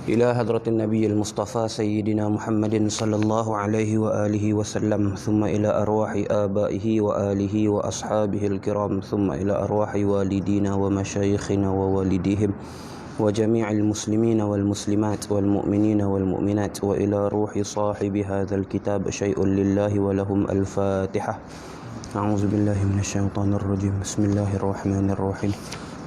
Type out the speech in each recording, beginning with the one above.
إلى حضرة النبي المصطفى سيدنا محمد صلى الله عليه وآله وسلم، ثم إلى أرواح آبائه وآله وأصحابه الكرام، ثم إلى أرواح والدينا ومشايخنا ووالديهم وجميع المسلمين والمسلمات والمؤمنين والمؤمنات، وإلى روح صاحب هذا الكتاب شيء لله ولهم الفاتحة. أعوذ بالله من الشيطان الرجيم. بسم الله الرحمن الرحيم.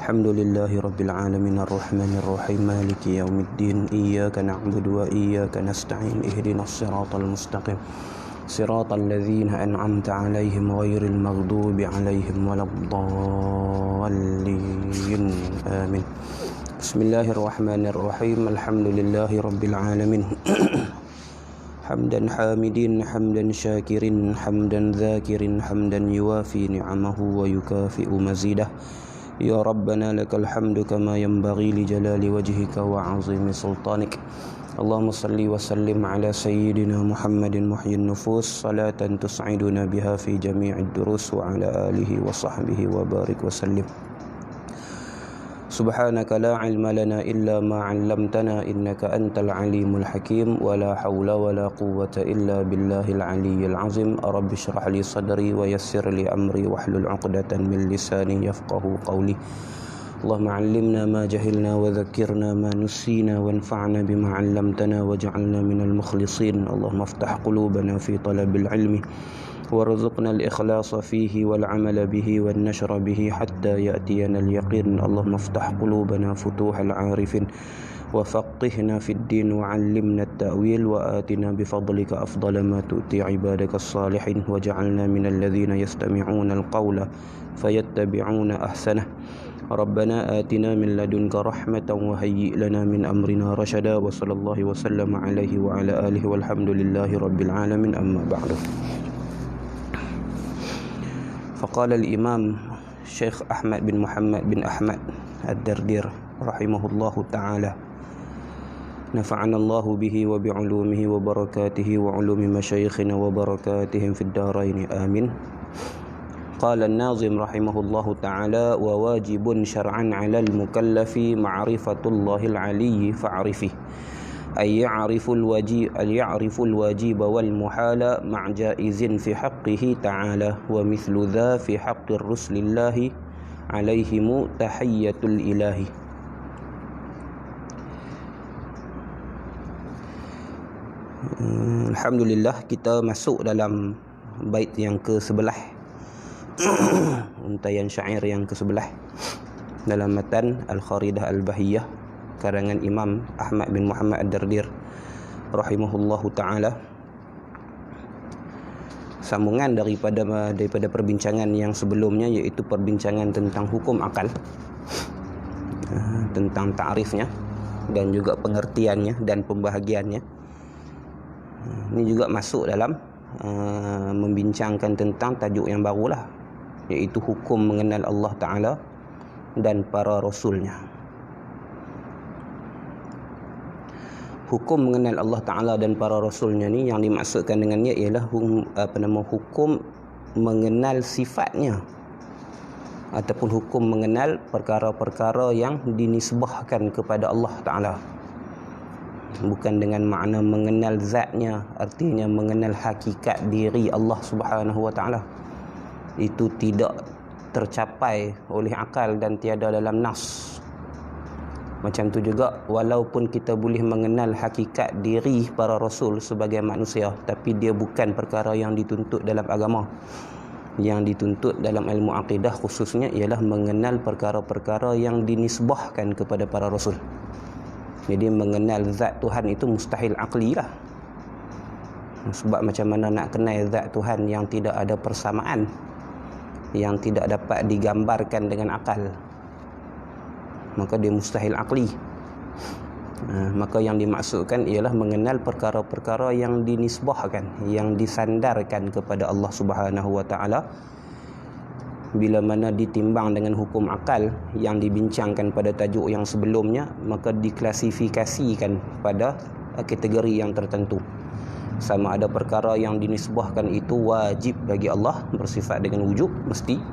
الحمد لله رب العالمين الرحمن الرحيم مالك يوم الدين، إياك نعبد وإياك نستعين، اهدنا الصراط المستقيم صراط الذين أنعمت عليهم غير المغضوب عليهم ولا الضالين، آمين. بسم الله الرحمن الرحيم. الحمد لله رب العالمين حمدا حامدين حمدا شاكرين حمدا ذاكرين حمدا يوافي نعمه ويكافئ مزيده. يا ربنا لك الحمد كما ينبغي لجلال وجهك وعظيم سلطانك. اللهم صل وسلم على سيدنا محمد محيي النفوس صلاة تسعدنا بها في جميع الدروس، وعلى آله وصحبه وبارك وسلم. سبحانك لا علم لنا إلا ما علمتنا إنك أنت العليم الحكيم، ولا حول ولا قوة إلا بالله العلي العظيم. رب اشرح لي صدري ويسر لي أمري واحلل عقدة من لساني يفقه قولي. اللهم علمنا ما جهلنا وذكرنا ما نسينا وانفعنا بما علمتنا واجعلنا من المخلصين. اللهم افتح قلوبنا في طلب العلم وارزقنا الإخلاص فيه والعمل به والنشر به حتى يأتينا اليقين. اللهم افتح قلوبنا فتوح العارفين وفقهنا في الدين وعلمنا التأويل، وآتنا بفضلك أفضل ما تؤتي عبادك الصالحين، وجعلنا من الذين يستمعون القول فيتبعون أحسنه. ربنا آتنا من لدنك رحمة وهيئ لنا من أمرنا رشدا. وصلى الله وسلم عليه وعلى آله والحمد لله رب العالمين. أما بعد، فقال الإمام الشيخ أحمد بن محمد بن أحمد الدردير رحمه الله تعالى، نفعنا الله به وبعلومه وبركاته وعلوم مشايخنا وبركاتهم في الدارين، آمين. قال الناظم رحمه الله تعالى: وواجب شرعا على المكلف معرفة الله العلي فاعرفه، أي يعرف الواجب والمحال مع جائز في حقه تعالى، ومثل ذا في حق الرسل الله عليهم تحية الإله. Alhamdulillah, kita masuk dalam bait yang ke-11, untayan syair yang ke-11 dalam matan Al-Kharidah Al-Bahiyah karangan Imam Ahmad bin Muhammad Ad-Dardir rahimahullahu ta'ala. Sambungan daripada perbincangan yang sebelumnya, iaitu perbincangan tentang hukum akal, tentang ta'rifnya dan juga pengertiannya dan pembahagiannya. Ini juga masuk dalam membincangkan tentang tajuk yang barulah, iaitu hukum mengenal Allah Ta'ala dan para Rasulnya. Hukum mengenal Allah Ta'ala dan para Rasulnya ni, yang dimaksudkan dengannya ialah hukum mengenal sifatnya, ataupun hukum mengenal perkara-perkara yang dinisbahkan kepada Allah Ta'ala. Bukan dengan makna mengenal zatnya, artinya mengenal hakikat diri Allah Subhanahu Wa Ta'ala. Itu tidak tercapai oleh akal dan tiada dalam nas. Macam tu juga, walaupun kita boleh mengenal hakikat diri para rasul sebagai manusia, tapi dia bukan perkara yang dituntut dalam agama. Yang dituntut dalam ilmu akidah khususnya ialah mengenal perkara-perkara yang dinisbahkan kepada para rasul. Jadi mengenal zat Tuhan itu mustahil akli lah. Sebab macam mana nak kenal zat Tuhan yang tidak ada persamaan, yang tidak dapat digambarkan dengan akal, maka dia mustahil akli. Maka yang dimaksudkan ialah mengenal perkara-perkara yang dinisbahkan, yang disandarkan kepada Allah Subhanahu Wa Ta'ala. Bila mana ditimbang dengan hukum akal yang dibincangkan pada tajuk yang sebelumnya, maka diklasifikasikan pada kategori yang tertentu. Sama ada perkara yang dinisbahkan itu wajib bagi Allah, bersifat dengan wujub, mesti,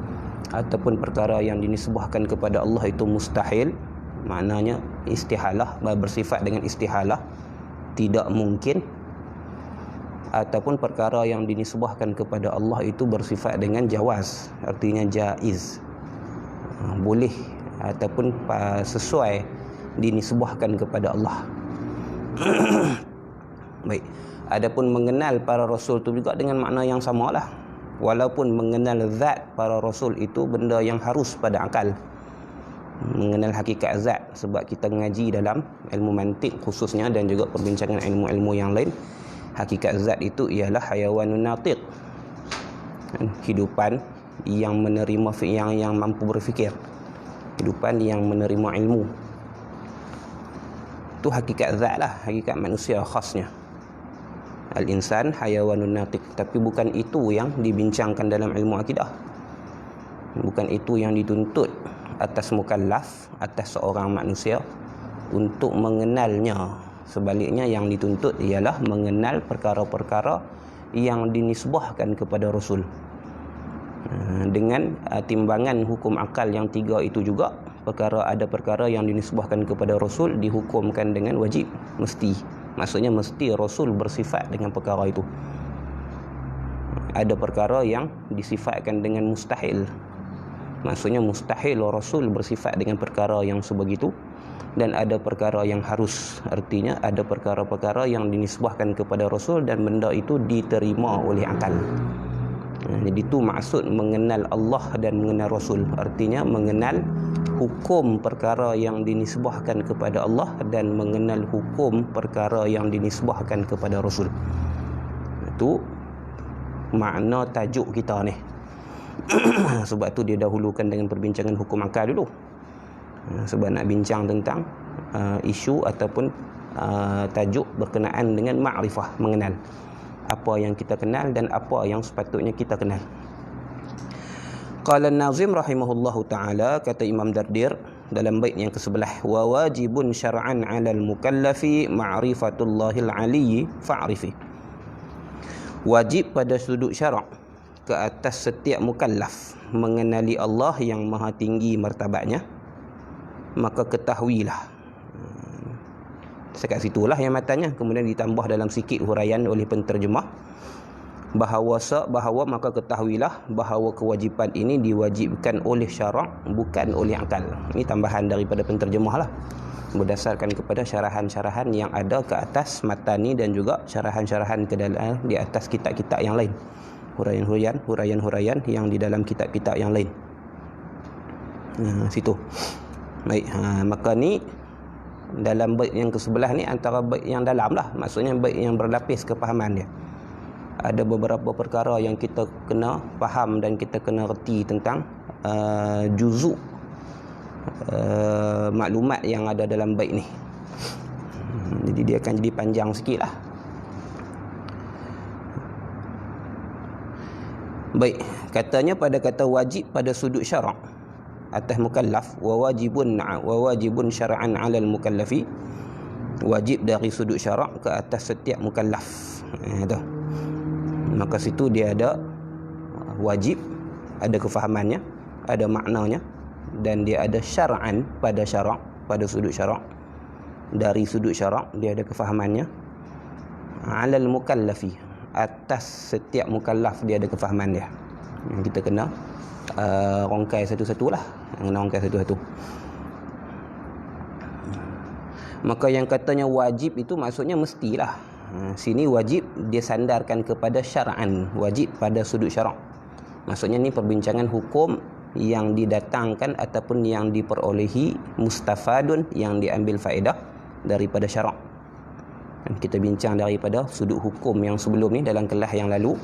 ataupun perkara yang dinisbahkan kepada Allah itu mustahil, maknanya istihalah, bersifat dengan istihalah, tidak mungkin, ataupun perkara yang dinisbahkan kepada Allah itu bersifat dengan jawaz, artinya jaiz, boleh ataupun sesuai dinisbahkan kepada Allah. Baik, adapun mengenal para rasul itu juga dengan makna yang samalah. Walaupun mengenal zat para rasul itu benda yang harus pada akal, mengenal hakikat zat, sebab kita mengaji dalam ilmu mantik khususnya dan juga perbincangan ilmu-ilmu yang lain, hakikat zat itu ialah hayawanun natiq, hidupan yang menerima, yang mampu berfikir, hidupan yang menerima ilmu. Itu hakikat zat lah, hakikat manusia khasnya. Al-insan hayawanun natiq. Tapi bukan itu yang dibincangkan dalam ilmu akidah. Bukan itu yang dituntut atas mukallaf, atas seorang manusia untuk mengenalnya. Sebaliknya yang dituntut ialah mengenal perkara-perkara yang dinisbahkan kepada Rasul. Dengan timbangan hukum akal yang tiga itu juga, ada perkara yang dinisbahkan kepada Rasul dihukumkan dengan wajib, mesti. Maksudnya mesti Rasul bersifat dengan perkara itu. Ada perkara yang disifatkan dengan mustahil, maksudnya mustahil Rasul bersifat dengan perkara yang sebegitu. Dan ada perkara yang harus, artinya ada perkara-perkara yang dinisbahkan kepada Rasul dan benda itu diterima oleh akal. Jadi itu maksud mengenal Allah dan mengenal Rasul, artinya mengenal hukum perkara yang dinisbahkan kepada Allah dan mengenal hukum perkara yang dinisbahkan kepada Rasul. Itu makna tajuk kita ni. Sebab tu dia dahulukan dengan perbincangan hukum akal dulu. Sebab nak bincang tentang isu ataupun tajuk berkenaan dengan ma'rifah, mengenal apa yang kita kenal dan apa yang sepatutnya kita kenal. Qala an-Nazim rahimahullahu ta'ala, kata Imam Dardir dalam bait yang ke-11, wa wajibun syar'an 'alal mukallafi ma'rifatullahil 'aliyyi fa'rifi. Wajib pada sudut syarak ke atas setiap mukallaf mengenali Allah yang maha tinggi martabatnya, maka ketahuilah. Sekat situlah yang matanya, kemudian ditambah dalam sikit huraian oleh penterjemah bahawa maka ketahuilah bahawa kewajipan ini diwajibkan oleh syarak, bukan oleh akal. Ini tambahan daripada penterjemah lah, berdasarkan kepada syarahan-syarahan yang ada ke atas matan ni dan juga syarahan-syarahan ke dalam di atas kitab-kitab yang lain, huraian-huraian yang di dalam kitab-kitab yang lain. Situ. Baik, maka ni dalam bait yang ke-11 ni antara bait yang dalam lah, maksudnya bait yang berlapis kepahaman dia. Ada beberapa perkara yang kita kena faham dan kita kena reti tentang juzuk maklumat yang ada dalam bait ni. Jadi dia akan jadi panjang sikit lah. Baik, katanya pada kata wajib pada sudut syarak atas mukallaf, wa wajibun syar'an 'alal mukallafi, wajib dari sudut syarak ke atas setiap mukallaf. Itu. Maka situ dia ada wajib, ada kefahamannya, ada maknanya, dan dia ada syar'an pada syarak, pada sudut syarak. Dari sudut syarak dia ada kefahamannya. 'Alal mukallafi, atas setiap mukallaf dia ada kefahaman dia. Yang kita kena rongkai satu-satu lah, kena rongkai satu-satu. Maka yang katanya wajib itu maksudnya mestilah. Sini wajib dia sandarkan kepada syar'an, wajib pada sudut syarak. Maksudnya ni perbincangan hukum yang didatangkan ataupun yang diperolehi, mustafadun, yang diambil faedah daripada syarak. Kita bincang daripada sudut hukum yang sebelum ni dalam kelas yang lalu.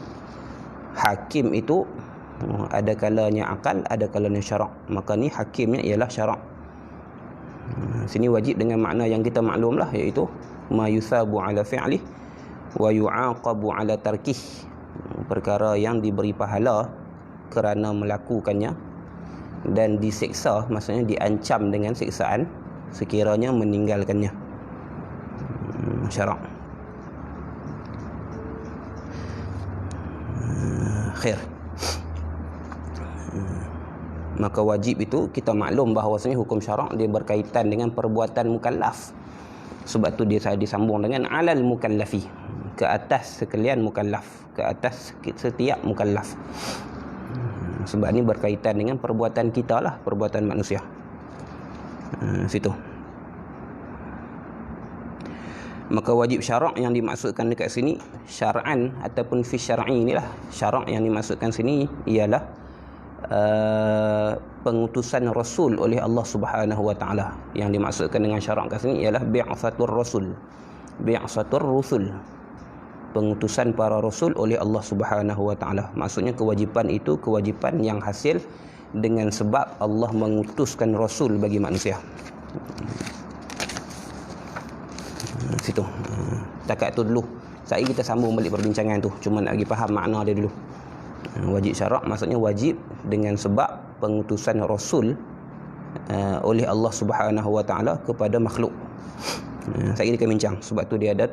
Hakim itu ada kalanya akal, ada kalanya syarak. Maka ni hakimnya ialah syarak. Sini wajib dengan makna yang kita maklum lah, iaitu ma yusabu ala fi'lih wa yu'aqabu ala tarkih, perkara yang diberi pahala kerana melakukannya dan diseksa, maksudnya diancam dengan siksaan sekiranya meninggalkannya. Syarak. Khair. Maka wajib itu kita maklum bahawasanya hukum syarak dia berkaitan dengan perbuatan mukallaf. Sebab tu dia disambung dengan alal mukallafi, ke atas sekalian mukallaf, ke atas setiap mukallaf. Sebab ni berkaitan dengan perbuatan kita lah, perbuatan manusia. Situ. Maka wajib syarak yang dimaksudkan dekat sini syar'an ataupun fi syar'i inilah. Syarak yang dimaksudkan sini ialah pengutusan Rasul oleh Allah Subhanahu wa taala. Yang dimaksudkan dengan syarak kat sini ialah bi'atsatur Rasul. Bi'atsatur Rusul. Pengutusan para rasul oleh Allah Subhanahu wa taala. Maksudnya kewajipan itu kewajipan yang hasil dengan sebab Allah mengutuskan rasul bagi manusia. Situ. Takat tu dulu. Sekali kita sambung balik perbincangan tu. Cuma nak bagi faham makna dia dulu. Wajib syarak maksudnya wajib dengan sebab pengutusan rasul oleh Allah Subhanahu wa taala kepada makhluk. Saya kita bincang sebab tu dia ada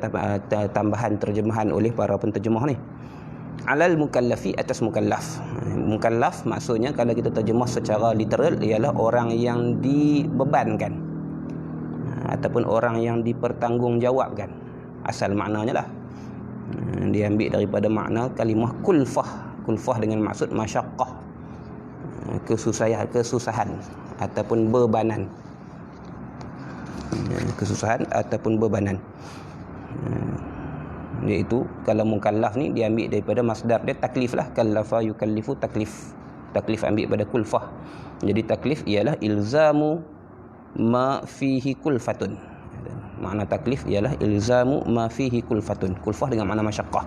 tambahan terjemahan oleh para penterjemah ni. Alal mukallafi, atas mukallaf. Mukallaf maksudnya kalau kita terjemah secara literal ialah orang yang dibebankan ataupun orang yang dipertanggungjawabkan. Asal maknanya lah. Dia ambil daripada makna kalimah kulfah. Kulfah dengan maksud masyaqqah, kesusahan ataupun bebanan. Kesusahan ataupun bebanan. Iaitu kalau mukallaf ni dia ambil daripada masdar dia taklif lah. Kallafa yukallifu taklif. Taklif ambil pada kulfah. Jadi taklif ialah ilzamu ma fihi kulfatun. Makna taklif ialah ilzamu ma fihi kulfatun. Kulfah dengan makna masyaqqah.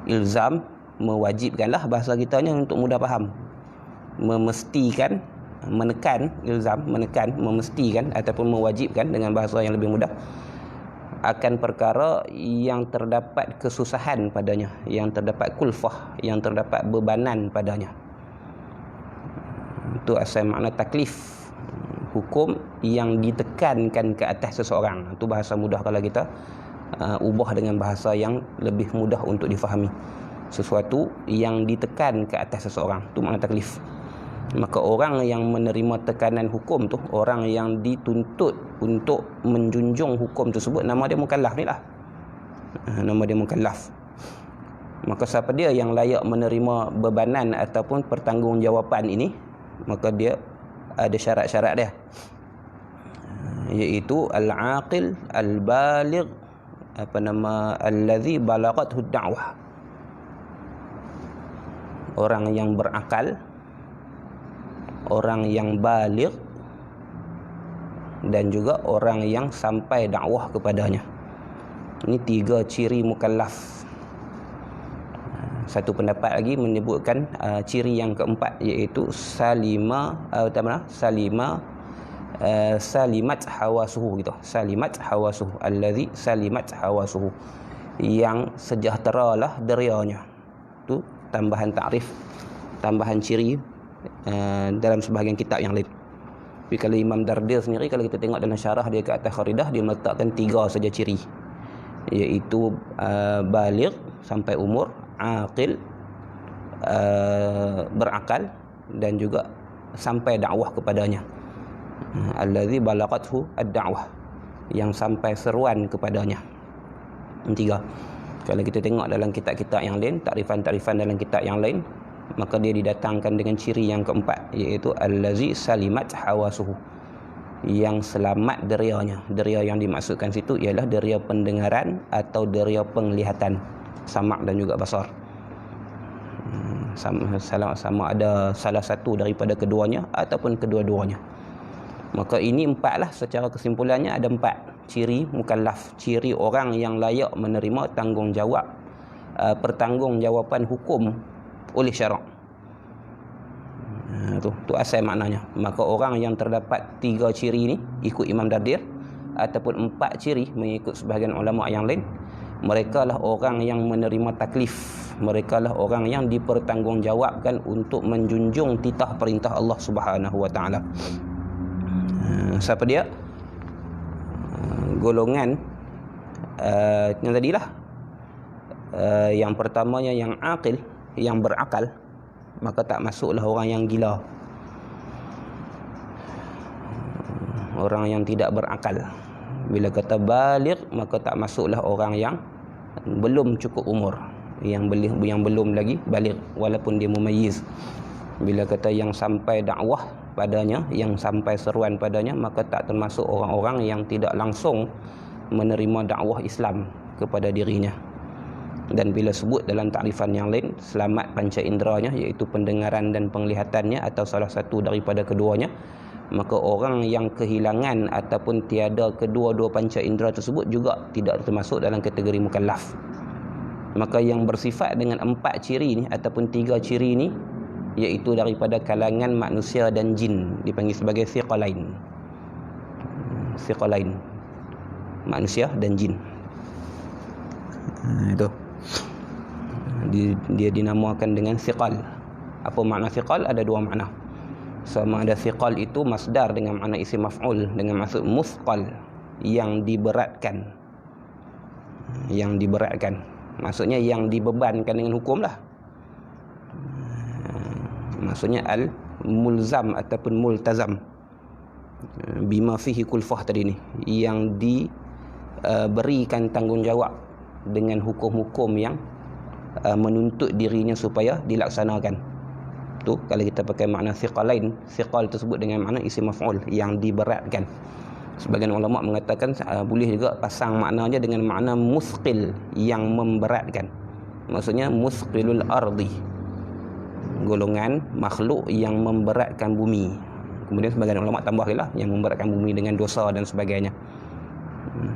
Ilzam mewajibkanlah, bahasa kitanya untuk mudah faham. Memestikan, menekan, ilzam, menekan, memestikan ataupun mewajibkan dengan bahasa yang lebih mudah akan perkara yang terdapat kesusahan padanya, yang terdapat kulfah, yang terdapat bebanan padanya. Itu asal makna taklif. Hukum yang ditekankan ke atas seseorang. Itu bahasa mudah kalau kita ubah dengan bahasa yang lebih mudah untuk difahami. Sesuatu yang ditekan ke atas seseorang. Itu makna taklif. Maka orang yang menerima tekanan hukum tu, orang yang dituntut untuk menjunjung hukum tersebut, nama dia mukallaf ni lah. Nama dia mukallaf. Maka siapa dia yang layak menerima bebanan ataupun pertanggungjawapan ini, maka dia ada syarat-syarat dia, iaitu al-aqil, al-baligh, allazi balaghathu ad-da'wah. Orang yang berakal, orang yang baligh, dan juga orang yang sampai dakwah kepadanya. Ini 3 ciri mukallaf. Satu pendapat lagi menyebutkan ciri yang keempat, iaitu salimat hawasuhu gitu. Salimat hawasuhu, allazi salimat hawasuhu, yang sejahteralah derianya. Itu tambahan takrif, tambahan ciri dalam sebahagian kitab yang lain. Tapi kalau Imam Dardir sendiri, kalau kita tengok dalam syarah dia ke atas Kharidah, dia meletakkan 3 saja ciri, iaitu baligh sampai umur, aqil, berakal, dan juga sampai dakwah kepadanya. Allazi balaghathu ad-da'wah, yang sampai seruan kepadanya. 3. Kalau kita tengok dalam kitab-kitab yang lain, takrifan-takrifan dalam kitab yang lain, maka dia didatangkan dengan ciri yang keempat, iaitu allazi salimat hawasuhu, yang selamat derianya. Deria yang dimaksudkan situ ialah deria pendengaran atau deria penglihatan, samak dan juga basar. Sama ada salah satu daripada keduanya ataupun kedua-duanya. Maka ini 4 lah, secara kesimpulannya ada 4 ciri mukallaf, ciri orang yang layak menerima tanggungjawab, pertanggungjawaban hukum oleh syarak. Tu asal maknanya. Maka orang yang terdapat 3 ciri ni ikut Imam Dardir, ataupun 4 ciri mengikut sebahagian ulama yang lain, mereka lah orang yang menerima taklif. Mereka lah orang yang dipertanggungjawabkan untuk menjunjung titah perintah Allah Subhanahu wa taala. Siapa dia? Golongan yang tadilah. Yang pertamanya yang aqil, yang berakal. maka tak masuklah orang yang gila, orang yang tidak berakal. Bila kata baligh, maka tak masuklah orang yang belum cukup umur, yang belum lagi baligh walaupun dia mumayyiz. Bila kata yang sampai dakwah padanya, yang sampai seruan padanya, maka tak termasuk orang-orang yang tidak langsung menerima dakwah Islam kepada dirinya. Dan bila sebut dalam takrifan yang lain, selamat panca inderanya, iaitu pendengaran dan penglihatannya atau salah satu daripada keduanya, maka orang yang kehilangan ataupun tiada kedua-dua panca indera tersebut juga tidak termasuk dalam kategori mukallaf. Maka yang bersifat dengan 4 ciri ni ataupun 3 ciri ni, iaitu daripada kalangan manusia dan jin, dipanggil sebagai thiqalain. Thiqalain, manusia dan jin. Itu dia dinamakan dengan thiqal. Apa makna thiqal? Ada 2 makna. Sama ada thiqal itu masdar dengan makna isim maf'ul, dengan maksud muthqal, yang diberatkan. Yang diberatkan, maksudnya yang dibebankan dengan hukum lah. Maksudnya al-mulzam ataupun multazam bima fihi kulfah tadi ni, yang diberikan tanggungjawab dengan hukum-hukum yang menuntut dirinya supaya dilaksanakan. Tu kalau kita pakai makna thiqalain, thiqal tersebut dengan makna isim maf'ul, yang diberatkan. Sebagian ulama mengatakan boleh juga pasang maknanya dengan makna muthqil, yang memberatkan. Maksudnya muthqilul ardi, golongan makhluk yang memberatkan bumi. Kemudian sebagian ulama tambahlah yang memberatkan bumi dengan dosa dan sebagainya.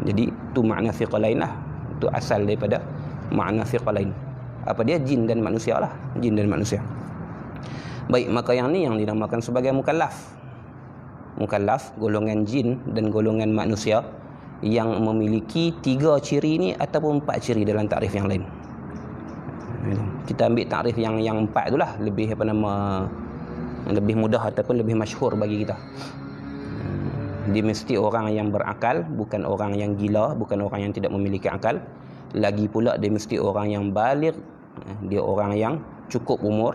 Jadi tu makna thiqalain lah. Itu asal daripada makna thiqalain. Apa dia? Jin dan manusia lah. Jin dan manusia. Baik, maka yang ni yang dinamakan sebagai mukallaf. Mukallaf, golongan jin dan golongan manusia yang memiliki 3 ciri ni ataupun 4 ciri dalam takrif yang lain. Kita ambil takrif yang 4 itulah, lebih lebih mudah ataupun lebih masyhur bagi kita. Dia mesti orang yang berakal, bukan orang yang gila, bukan orang yang tidak memiliki akal. Lagi pula dia mesti orang yang baligh, dia orang yang cukup umur,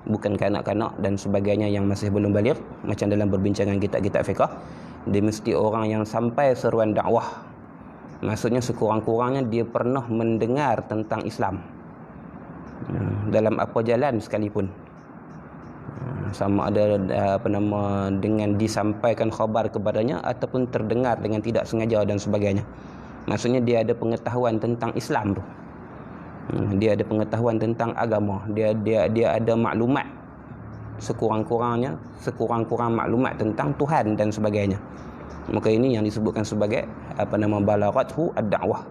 bukan kanak-kanak dan sebagainya yang masih belum baligh, macam dalam perbincangan kitab-kitab fiqh. Dia mesti orang yang sampai seruan dakwah. Maksudnya sekurang-kurangnya dia pernah mendengar tentang Islam dalam apa jalan sekalipun. Sama ada dengan disampaikan khabar kepadanya ataupun terdengar dengan tidak sengaja dan sebagainya. Maksudnya dia ada pengetahuan tentang Islam tu. Dia ada pengetahuan tentang agama. Dia ada maklumat sekurang-kurang maklumat tentang Tuhan dan sebagainya. Maka ini yang disebutkan sebagai balaghathu ad-da'wah,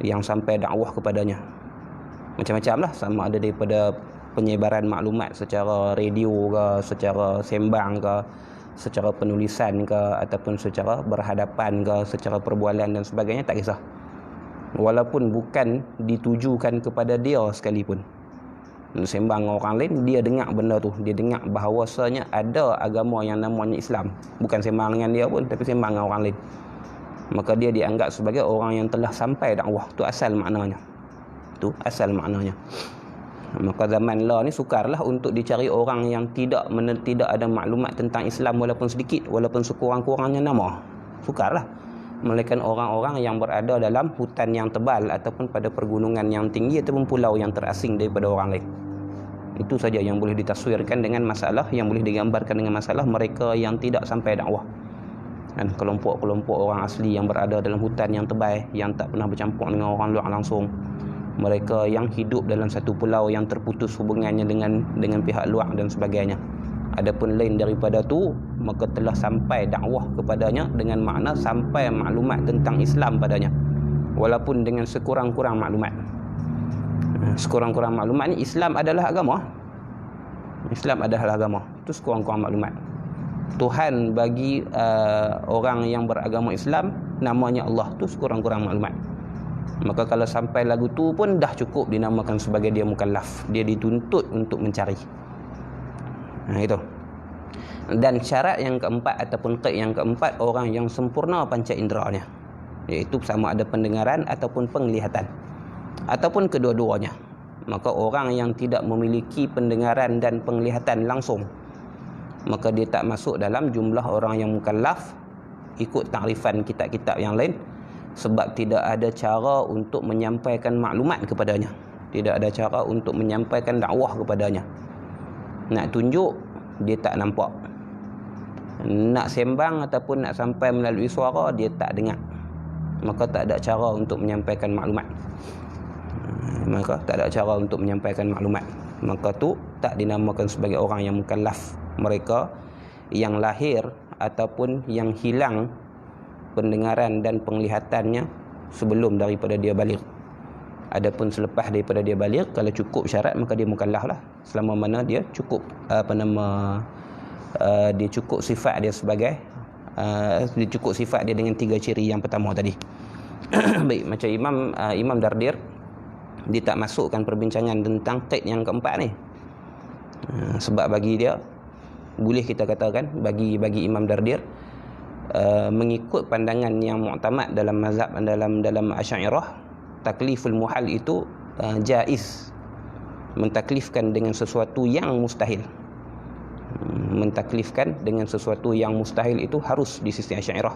yang sampai dakwah kepadanya. Macam-macam lah, sama ada daripada penyebaran maklumat secara radio ke, secara sembang ke, secara penulisan ke, ataupun secara berhadapan ke, secara perbualan dan sebagainya, tak kisah. Walaupun bukan ditujukan kepada dia sekalipun, sembang orang lain, dia dengar benda tu, dia dengar bahawasanya ada agama yang namanya Islam, bukan sembang dengan dia pun, tapi sembang dengan orang lain, maka dia dianggap sebagai orang yang telah sampai dakwah. Tu asal maknanya. Tu asal maknanya. Maka zaman lah ni sukarlah untuk dicari orang yang tidak ada maklumat tentang Islam walaupun sedikit, walaupun sekurang-kurangnya nama. Sukarlah. Melainkan orang-orang yang berada dalam hutan yang tebal ataupun pada pergunungan yang tinggi ataupun pulau yang terasing daripada orang lain. Itu saja yang boleh ditaswirkan dengan masalah, yang boleh digambarkan dengan masalah mereka yang tidak sampai dakwah. Dan kelompok-kelompok orang asli yang berada dalam hutan yang tebal, yang tak pernah bercampur dengan orang luar langsung. Mereka yang hidup dalam satu pulau yang terputus hubungannya dengan pihak luar dan sebagainya. Adapun lain daripada tu, maka telah sampai dakwah kepadanya dengan makna sampai maklumat tentang Islam padanya, walaupun dengan sekurang-kurang maklumat. Sekurang-kurang maklumat ni, Islam adalah agama. Islam adalah agama. Itu sekurang-kurang maklumat. Tuhan bagi orang yang beragama Islam namanya Allah, tu sekurang-kurang maklumat. Maka kalau sampai lagu tu pun dah cukup dinamakan sebagai dia mukallaf. Dia dituntut untuk mencari. Itu. Dan syarat yang keempat ataupun qaid yang keempat, orang yang sempurna panca inderanya, iaitu sama ada pendengaran ataupun penglihatan, ataupun kedua-duanya. Maka orang yang tidak memiliki pendengaran dan penglihatan langsung, maka dia tak masuk dalam jumlah orang yang mukallaf ikut takrifan kitab-kitab yang lain, sebab tidak ada cara untuk menyampaikan maklumat kepadanya, tidak ada cara untuk menyampaikan dakwah kepadanya. Nak tunjuk, dia tak nampak. Nak sembang ataupun nak sampai melalui suara, dia tak dengar. Maka tak ada cara untuk menyampaikan maklumat. Maka tu tak dinamakan sebagai orang yang mukallaf. Mereka yang lahir ataupun yang hilang pendengaran dan penglihatannya sebelum daripada dia baligh. Adapun selepas daripada dia baligh, kalau cukup syarat, maka dia mukallaf lah, selama mana dia cukup dia cukup sifat dia sebagai dia cukup sifat dia dengan 3 ciri yang pertama tadi. Baik, macam Imam Dardir, dia tak masukkan perbincangan tentang qaid yang keempat ni. Sebab bagi dia, boleh kita katakan bagi Imam Dardir, mengikut pandangan yang mu'tamad dalam mazhab dalam Asy'ariyah, takliful muhal itu jaiz. Mentaklifkan dengan sesuatu yang mustahil. Mentaklifkan dengan sesuatu yang mustahil itu harus di sisi Asy'ariyah.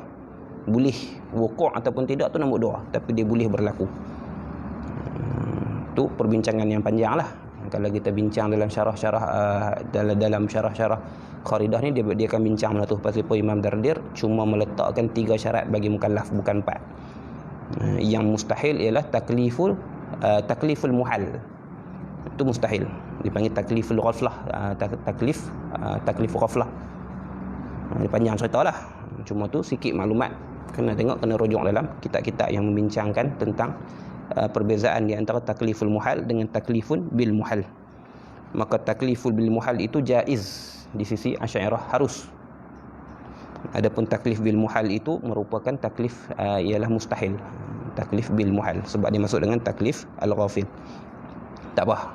Boleh wukuk ataupun tidak tu nombor 2, tapi dia boleh berlaku. Tu perbincangan yang panjang lah. Kalau kita bincang dalam syarah-syarah dalam syarah-syarah Kharidah ni, dia akan bincang lah tu pasal Imam Dardir cuma meletakkan 3 syarat bagi mukallaf, bukan 4. Yang mustahil ialah takliful muhal. Itu mustahil. Dipanggil takliful ghaflah, taklif ghaflah. Ini panjang cerita lah. Cuma tu sikit maklumat. Kena rujuk dalam kitab-kitab yang membincangkan tentang perbezaan di antara takliful muhal dengan taklifun bil muhal. Maka takliful bil muhal itu jaiz di sisi Asy'ariyah, harus. Adapun taklif bil muhal itu merupakan taklif ialah mustahil. Taklif bil muhal sebab dia masuk dengan taklif al-ghafil. Tak apa.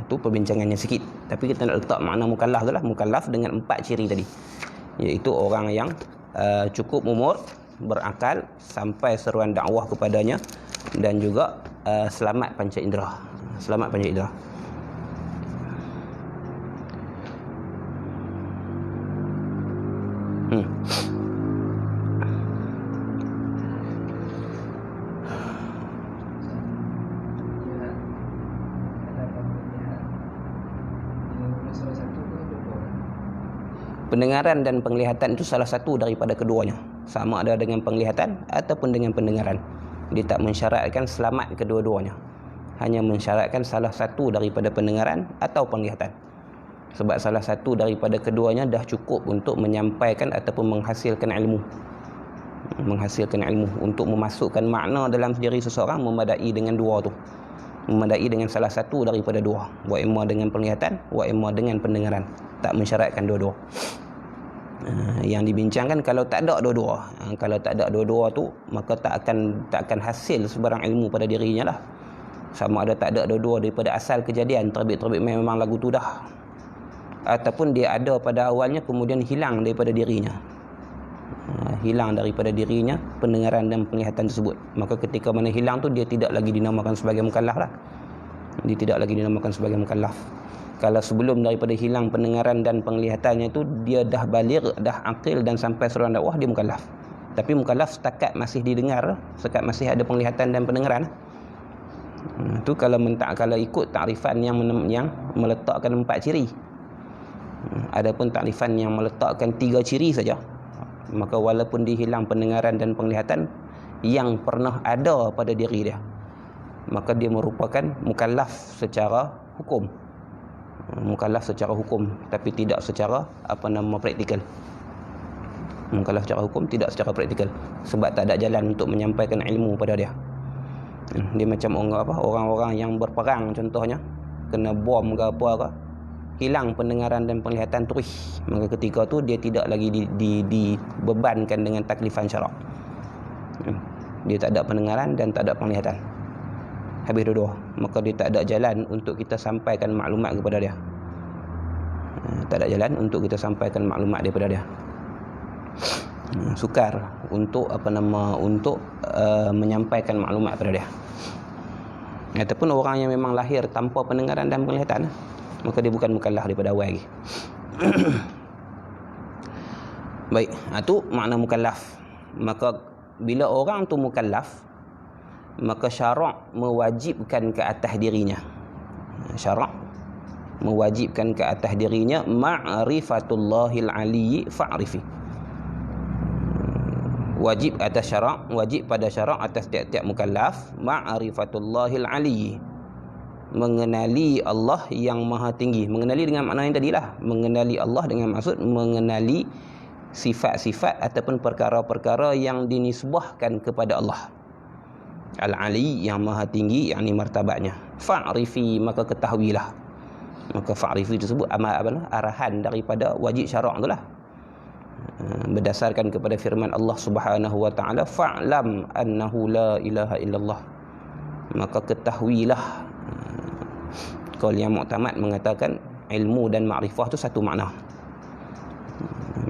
Itu perbincangannya sikit. Tapi kita nak letak makna mukallaf tu lah. Mukallaf dengan 4 ciri tadi, iaitu orang yang cukup umur, berakal, sampai seruan dakwah kepadanya, dan juga selamat panca indera. Pendengaran dan penglihatan itu salah satu daripada keduanya, sama ada dengan penglihatan ataupun dengan pendengaran. Dia tak mensyaratkan selamat kedua-duanya, hanya mensyaratkan salah satu daripada pendengaran atau penglihatan. Sebab salah satu daripada keduanya dah cukup untuk menyampaikan ataupun menghasilkan ilmu. Untuk memasukkan makna dalam diri seseorang, memadai dengan dua tu. Memadai dengan salah satu daripada dua, wa imma dengan penglihatan, wa imma dengan pendengaran. Tak mensyaratkan dua-dua. Yang dibincangkan kalau tak ada dua-dua. Kalau tak ada dua-dua tu, maka tak akan hasil sebarang ilmu pada dirinya lah. Sama ada tak ada dua-dua daripada asal kejadian, terbit-terbit memang lagu tu dah, ataupun dia ada pada awalnya kemudian hilang daripada dirinya. Hilang daripada dirinya pendengaran dan penglihatan tersebut. Maka ketika mana hilang tu, dia tidak lagi dinamakan sebagai mukallaf lah. Dia tidak lagi dinamakan sebagai mukallaf. Kalau sebelum daripada hilang pendengaran dan penglihatannya tu, dia dah baligh, dah aqil dan sampai seruan dakwah, dia mukallaf. Tapi mukallaf setakat masih didengar, setakat masih ada penglihatan dan pendengaran. Tu kalau ikut takrifan yang meletakkan 4 ciri. Adapun takrifan yang meletakkan 3 ciri saja, maka walaupun dihilang pendengaran dan penglihatan yang pernah ada pada diri dia, maka dia merupakan mukallaf secara hukum. Tapi tidak secara praktikal. Mukallaf secara hukum, tidak secara praktikal, sebab tak ada jalan untuk menyampaikan ilmu pada dia. Dia macam orang-orang yang berperang contohnya, kena bom ke apa ke, hilang pendengaran dan penglihatan terus, maka ketika tu dia tidak lagi dibebankan dengan taklifan syarak. Dia tak ada pendengaran dan tak ada penglihatan, habis dua-dua, maka dia tak ada jalan untuk kita sampaikan maklumat kepada dia. Tak ada jalan untuk kita sampaikan maklumat daripada dia. Sukar untuk menyampaikan maklumat kepada dia. Ataupun orang yang memang lahir tanpa pendengaran dan penglihatan, maka dia bukan mukallaf daripada awal lagi. Baik, itu makna mukallaf. Maka bila orang tu mukallaf, maka syarak mewajibkan ke atas dirinya. Syarak mewajibkan ke atas dirinya ma'rifatullahil aliyyi fa'rifi. Wajib atas syarak, wajib pada syarak atas tiap-tiap mukallaf ma'rifatullahil aliyyi, mengenali Allah yang maha tinggi. Mengenali dengan makna yang tadilah, mengenali Allah dengan maksud mengenali sifat-sifat ataupun perkara-perkara yang dinisbahkan kepada Allah. Al-Ali, yang maha tinggi, yakni martabatnya. Fa'rifi, maka ketahuilah. Maka fa'rifi tersebut arahan daripada wajib syarak itulah. Berdasarkan kepada firman Allah Subhanahu wa taala, fa'lam annahu la ilaha illallah. Maka ketahuilah. Qaul yang mu'tamad mengatakan ilmu dan makrifah itu satu makna.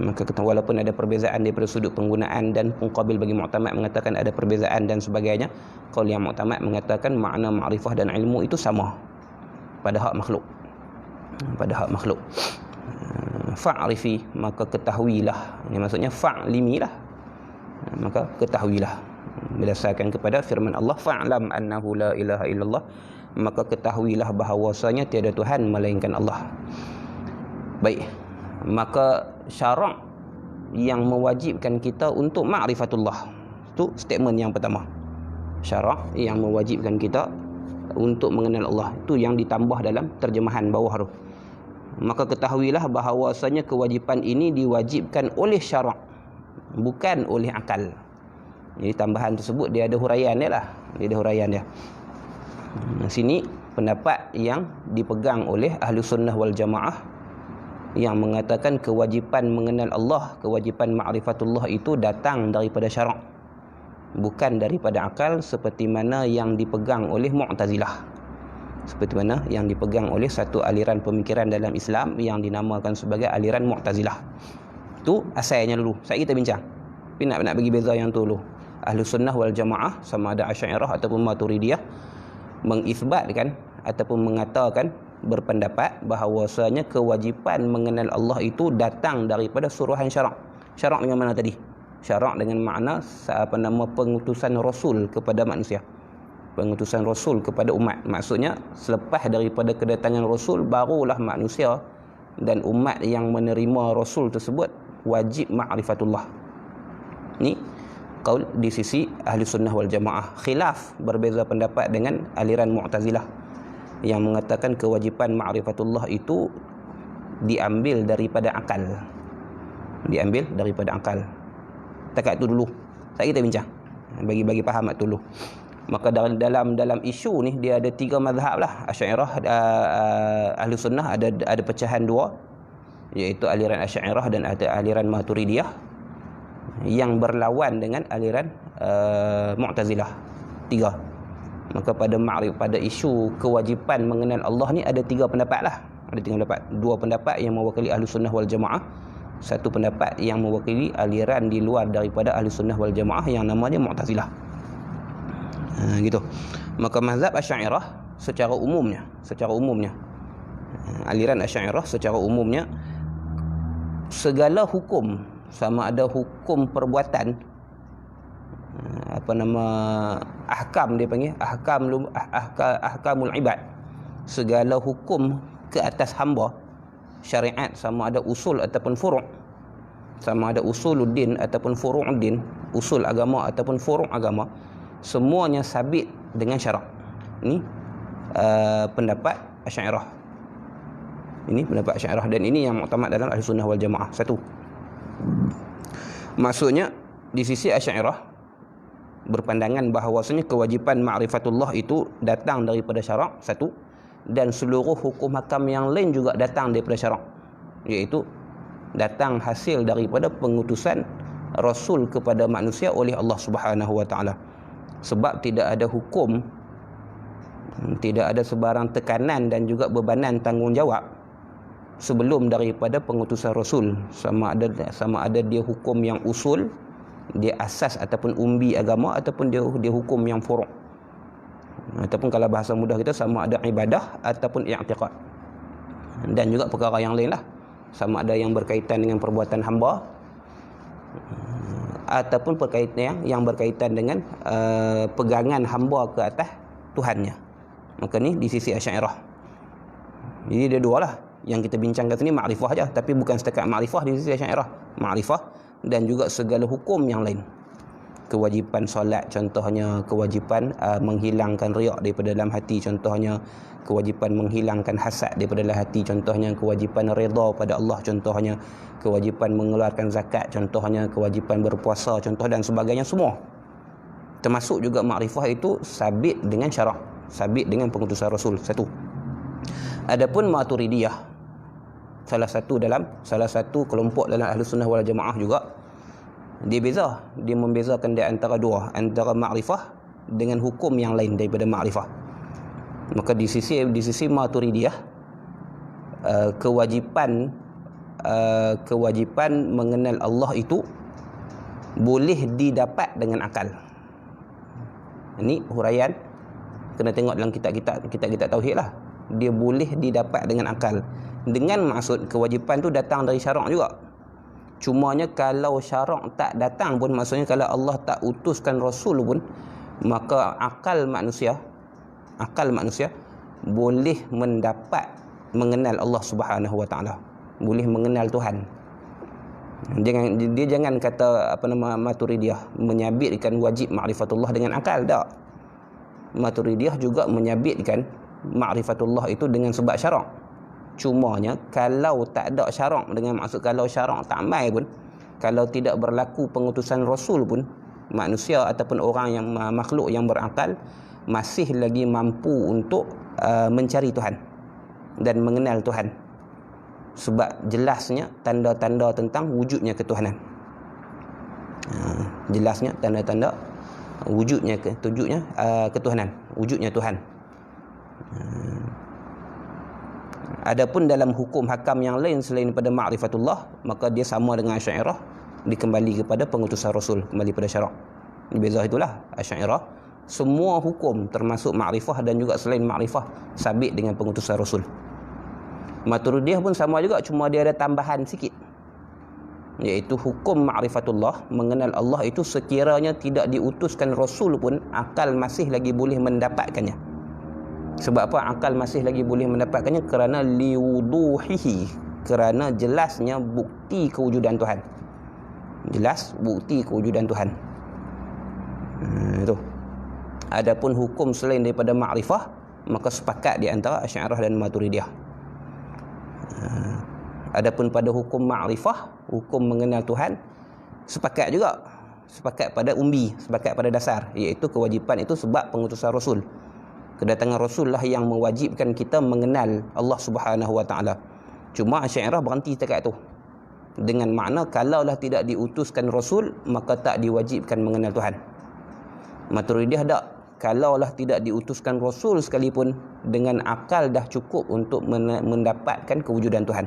Maka walaupun ada perbezaan daripada sudut penggunaan dan muqabil bagi mu'tamad mengatakan ada perbezaan dan sebagainya, qaul yang mu'tamad mengatakan makna makrifah dan ilmu itu sama pada hak makhluk. Pada hak makhluk. Fa'rifi, maka ketahuilah. Ini maksudnya fa'limilah. Maka ketahuilah. Berdasarkan kepada firman Allah, fa'lam annahu la ilaha illallah, maka ketahuilah bahawasanya tiada Tuhan melainkan Allah. Baik, maka syarak yang mewajibkan kita untuk ma'rifatullah, itu statement yang pertama. Syarak yang mewajibkan kita untuk mengenal Allah, itu yang ditambah dalam terjemahan bawah tu. Maka ketahuilah bahawasanya kewajipan ini diwajibkan oleh syarak, bukan oleh akal. Jadi tambahan tersebut dia ada huraian dia lah. Dia ada huraian dia. Sini pendapat yang dipegang oleh ahli sunnah wal jamaah yang mengatakan kewajipan mengenal Allah, kewajipan ma'rifatullah itu datang daripada syarak, bukan daripada akal, seperti mana yang dipegang oleh Mu'tazilah. Seperti mana yang dipegang oleh satu aliran pemikiran dalam Islam yang dinamakan sebagai aliran Mu'tazilah. Itu asalnya dulu. Saya kita bincang. Tapi nak bagi beza yang tu dulu. Ahlu sunnah wal jamaah, sama ada Asy'ariyah ataupun Maturidiyah, mengisbatkan ataupun mengatakan, berpendapat bahawasanya kewajipan mengenal Allah itu datang daripada suruhan syarak. Syarak dengan mana tadi? Syarak dengan makna pengutusan Rasul kepada manusia. Pengutusan Rasul kepada umat. Maksudnya selepas daripada kedatangan Rasul, barulah manusia dan umat yang menerima Rasul tersebut wajib ma'rifatullah. Ni qaul di sisi ahli sunnah wal jamaah. Khilaf, berbeza pendapat dengan aliran Mu'tazilah yang mengatakan kewajipan ma'rifatullah itu diambil daripada akal. Diambil daripada akal. Takat tu dulu. Saya kita bincang. Bagi faham dulu. Maka dalam isu ni dia ada tiga mazhab lah. Asy'ariyah, ahli sunnah ada pecahan dua, iaitu aliran Asy'ariyah dan ada aliran Maturidiyah yang berlawan dengan aliran Mu'tazilah. Tiga. Maka pada isu kewajipan mengenal Allah ni ada tiga pendapat lah. Ada tiga pendapat. Dua pendapat yang mewakili ahli sunnah wal jamaah, satu pendapat yang mewakili aliran di luar daripada ahli sunnah wal jamaah yang namanya Mu'tazilah. Gitu. Maka mazhab Asy'ariyah secara umumnya aliran Asy'ariyah secara umumnya, segala hukum, sama ada hukum perbuatan, ahkam dia panggil ahkamul ibad, segala hukum ke atas hamba, syariat, sama ada usul ataupun furu', sama ada usuluddin ataupun furu'uddin, usul agama ataupun furu' agama, semuanya sabit dengan syarak. Ini pendapat Asy'ariyah. Ini pendapat Asy'ariyah, dan ini yang muktamad dalam ahli sunnah wal jamaah. Satu, maksudnya di sisi Asy'ariyah berpandangan bahawasanya kewajipan ma'rifatullah itu datang daripada syarak, satu, dan seluruh hukum hakam yang lain juga datang daripada syarak, iaitu datang hasil daripada pengutusan Rasul kepada manusia oleh Allah Subhanahu wa taala. Sebab tidak ada hukum, tidak ada sebarang tekanan dan juga bebanan tanggungjawab sebelum daripada pengutusan Rasul, sama ada dia hukum yang usul, dia asas ataupun umbi agama, ataupun dia hukum yang furu'. Ataupun kalau bahasa mudah kita, sama ada ibadah ataupun i'tiqad. Dan juga perkara yang lain lah, sama ada yang berkaitan dengan perbuatan hamba ataupun perkaitan yang berkaitan dengan pegangan hamba ke atas Tuhannya. Maka ni di sisi Asy'ariyah. Jadi ada dua lah yang kita bincangkan sini, makrifah aja, tapi bukan setakat makrifah di sisi Asy'ariyah. Makrifah dan juga segala hukum yang lain. Kewajipan solat contohnya, kewajipan menghilangkan riak daripada dalam hati contohnya, kewajipan menghilangkan hasad daripada dalam hati contohnya, kewajipan redha pada Allah contohnya, kewajipan mengeluarkan zakat contohnya, kewajipan berpuasa contoh dan sebagainya semua. Termasuk juga makrifah itu sabit dengan syarak, sabit dengan pengutusan Rasul. Satu. Adapun Maturidiyah, salah satu kelompok dalam Ahlus Sunnah wal Jamaah juga, dia membezakan di antara dua, antara makrifah dengan hukum yang lain daripada makrifah. Maka di sisi Maturidiyah, kewajipan mengenal Allah itu boleh didapat dengan akal. Ini huraian kena tengok dalam kitab-kitab tauhid lah. Dia boleh didapat dengan akal, dengan maksud kewajipan tu datang dari syarak juga. Cumanya kalau syarak tak datang pun, maksudnya kalau Allah tak utuskan Rasul pun, maka akal manusia boleh mengenal Allah Subhanahu Wa Taala, boleh mengenal Tuhan. Jangan kata Maturidiyah menyabitkan wajib ma'rifatullah dengan akal, tak. Maturidiyah juga menyabitkan ma'rifatullah itu dengan sebab syarak. Cumanya kalau tak ada syarak, dengan maksud kalau syarak tak mai pun, kalau tidak berlaku pengutusan Rasul pun, manusia ataupun orang yang makhluk yang berakal masih lagi mampu untuk mencari Tuhan dan mengenal Tuhan, sebab jelasnya tanda-tanda tentang wujudnya ketuhanan. Jelasnya tanda-tanda wujudnya ketuhanan, wujudnya Tuhan. Adapun dalam hukum hakam yang lain selain daripada ma'rifatullah, maka dia sama dengan Asy'ariyah, dikembali kepada pengutusan Rasul, kembali pada syarak. Beza itulah. Asy'ariyah semua hukum termasuk ma'rifah dan juga selain ma'rifah sabit dengan pengutusan Rasul. Maturidiyah pun sama juga, cuma dia ada tambahan sikit, iaitu hukum ma'rifatullah, mengenal Allah itu sekiranya tidak diutuskan Rasul pun akal masih lagi boleh mendapatkannya. Sebab apa akal masih lagi boleh mendapatkannya? Kerana liwuduhihi, kerana jelasnya bukti kewujudan Tuhan. Jelas bukti kewujudan Tuhan. Itu. Adapun hukum selain daripada ma'rifah, maka sepakat di antara Asy'ariyah dan Maturidiyah. Adapun pada hukum ma'rifah, hukum mengenal Tuhan, sepakat juga. Sepakat pada umbi, sepakat pada dasar, iaitu kewajipan itu sebab pengutusan Rasul. Kedatangan Rasul lah yang mewajibkan kita mengenal Allah Subhanahu Wa Taala. Cuma Asy'ariyah berhenti setakat tu, dengan makna kalaulah tidak diutuskan Rasul, maka tak diwajibkan mengenal Tuhan. Maturidiyah tak. Kalaulah tidak diutuskan Rasul sekalipun, dengan akal dah cukup untuk mendapatkan kewujudan Tuhan.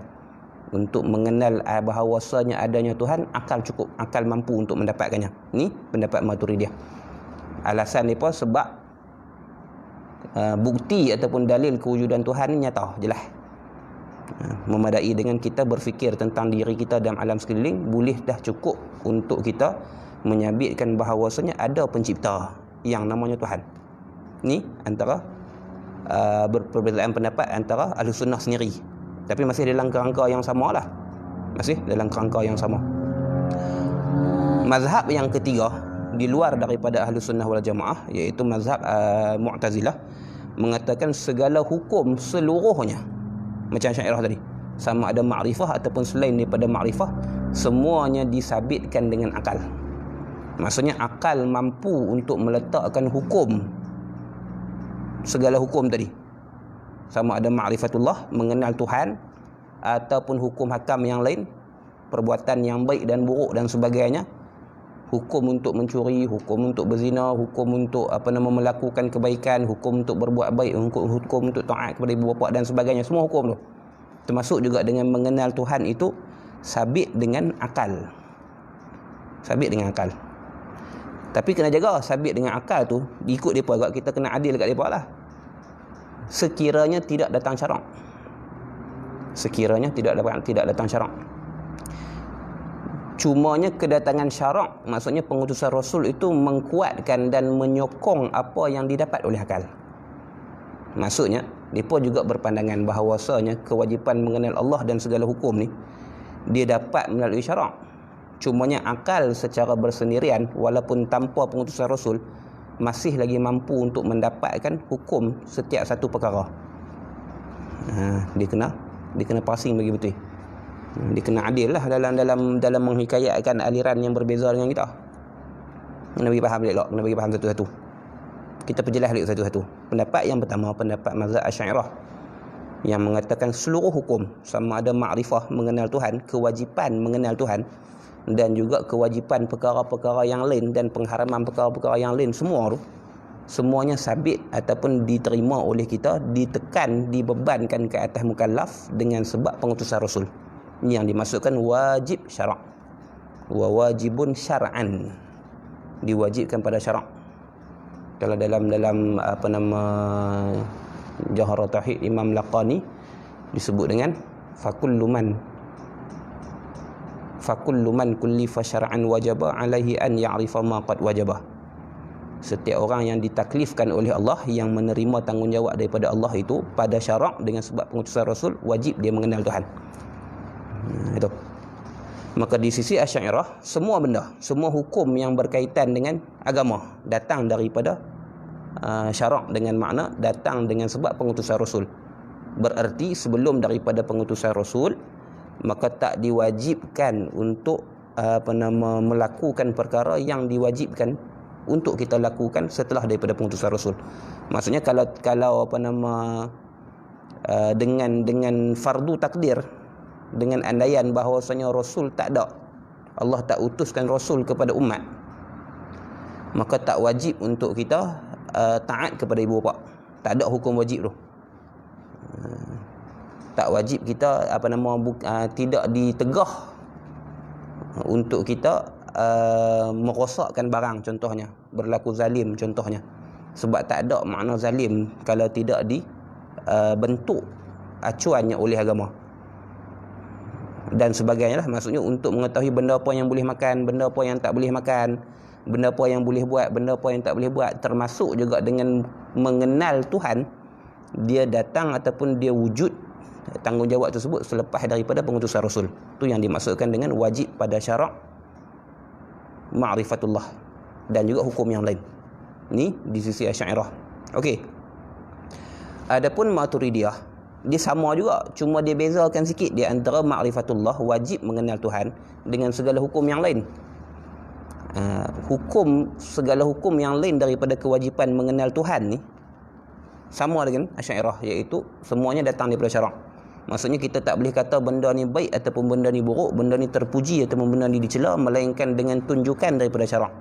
Untuk mengenal bahawasanya adanya Tuhan, akal cukup, akal mampu untuk mendapatkannya. Ni pendapat Maturidiyah. Alasan mereka sebab bukti ataupun dalil kewujudan Tuhan ni nyata, jelas. Memadai dengan kita berfikir tentang diri kita dan alam sekeliling, boleh dah cukup untuk kita menyabitkan bahawasanya ada pencipta yang namanya Tuhan. Ni antara perbezaan pendapat antara Ahlus Sunnah sendiri, tapi masih dalam kerangka yang sama lah. Masih dalam kerangka yang sama. Mazhab yang ketiga di luar daripada Ahlus Sunnah wal Jamaah, iaitu mazhab Mu'tazilah, mengatakan segala hukum seluruhnya, macam Asy'ariyah tadi, sama ada ma'rifah ataupun selain daripada ma'rifah, semuanya disabitkan dengan akal. Maksudnya akal mampu untuk meletakkan hukum, segala hukum tadi, sama ada ma'rifatullah, mengenal Tuhan, ataupun hukum hakam yang lain, perbuatan yang baik dan buruk dan sebagainya, hukum untuk mencuri, hukum untuk berzina, hukum untuk melakukan kebaikan, hukum untuk berbuat baik, hukum untuk taat kepada ibu bapa dan sebagainya, semua hukum tu. Termasuk juga dengan mengenal Tuhan itu sabit dengan akal. Sabit dengan akal. Tapi kena jaga sabit dengan akal tu, ikut depa agak, kita kena adil kat depa lah. Sekiranya tidak datang syarak. Sekiranya tidak datang syarak. Cumanya kedatangan syarak, maksudnya pengutusan Rasul itu mengkuatkan dan menyokong apa yang didapat oleh akal. Maksudnya, mereka juga berpandangan bahawasanya kewajipan mengenal Allah dan segala hukum ni, dia dapat melalui syarak. Cumanya akal secara bersendirian, walaupun tanpa pengutusan Rasul, masih lagi mampu untuk mendapatkan hukum setiap satu perkara. Dia kena passing bagi betul. Dia kena adil lah dalam menghikayatkan aliran yang berbeza dengan kita. Kena bagi faham elok, kena bagi faham satu-satu. Kita perjelas balik satu-satu. Pendapat yang pertama, pendapat mazhab Asy'ariyah yang mengatakan seluruh hukum, sama ada makrifah mengenal Tuhan, kewajipan mengenal Tuhan, dan juga kewajipan perkara-perkara yang lain dan pengharaman perkara-perkara yang lain, semuanya sabit ataupun diterima oleh kita, ditekan, dibebankan ke atas mukallaf dengan sebab pengutusan Rasul. Ini yang dimaksudkan wajib syarak. Wa wajibun syar'an. Diwajibkan pada syarak. Kalau dalam Jawharut Tauhid Imam Laqani disebut dengan fakullu man kullifa syar'an wajaba alaihi an ya'rifa ma qad wajaba. Setiap orang yang ditaklifkan oleh Allah, yang menerima tanggungjawab daripada Allah itu pada syarak dengan sebab pengutusan Rasul, wajib dia mengenal Tuhan. Itu. Maka di sisi Asy'ariyah, semua benda, semua hukum yang berkaitan dengan agama datang daripada syarak, dengan makna datang dengan sebab pengutusan Rasul. Bererti sebelum daripada pengutusan Rasul, maka tak diwajibkan untuk melakukan perkara yang diwajibkan untuk kita lakukan setelah daripada pengutusan Rasul. Maksudnya kalau dengan fardu takdir, dengan andaian bahawasanya Rasul tak ada, Allah tak utuskan Rasul kepada umat, maka tak wajib untuk kita taat kepada ibu bapa. Tak ada hukum wajib tu. Tak wajib kita tidak ditegah untuk kita merosakkan barang, contohnya berlaku zalim, contohnya. Sebab tak ada makna zalim kalau tidak dibentuk acuannya oleh agama dan sebagainya lah. Maksudnya untuk mengetahui benda apa yang boleh makan, benda apa yang tak boleh makan, benda apa yang boleh buat, benda apa yang tak boleh buat, termasuk juga dengan mengenal Tuhan, dia datang ataupun dia wujud tanggungjawab tersebut selepas daripada pengutusan Rasul. Itu yang dimaksudkan dengan wajib pada syarak, ma'rifatullah, dan juga hukum yang lain. Ni di sisi Asy'ariyah. Okey. Adapun Maturidiyah, dia sama juga, cuma dia bezakan sikit di antara ma'rifatullah, wajib mengenal Tuhan, dengan segala hukum yang lain. Segala hukum yang lain daripada kewajipan mengenal Tuhan ni sama dengan Asy'ariyah, iaitu semuanya datang daripada syarak. Maksudnya kita tak boleh kata benda ni baik ataupun benda ni buruk, benda ni terpuji ataupun benda ni dicela, melainkan dengan tunjukan daripada syarak.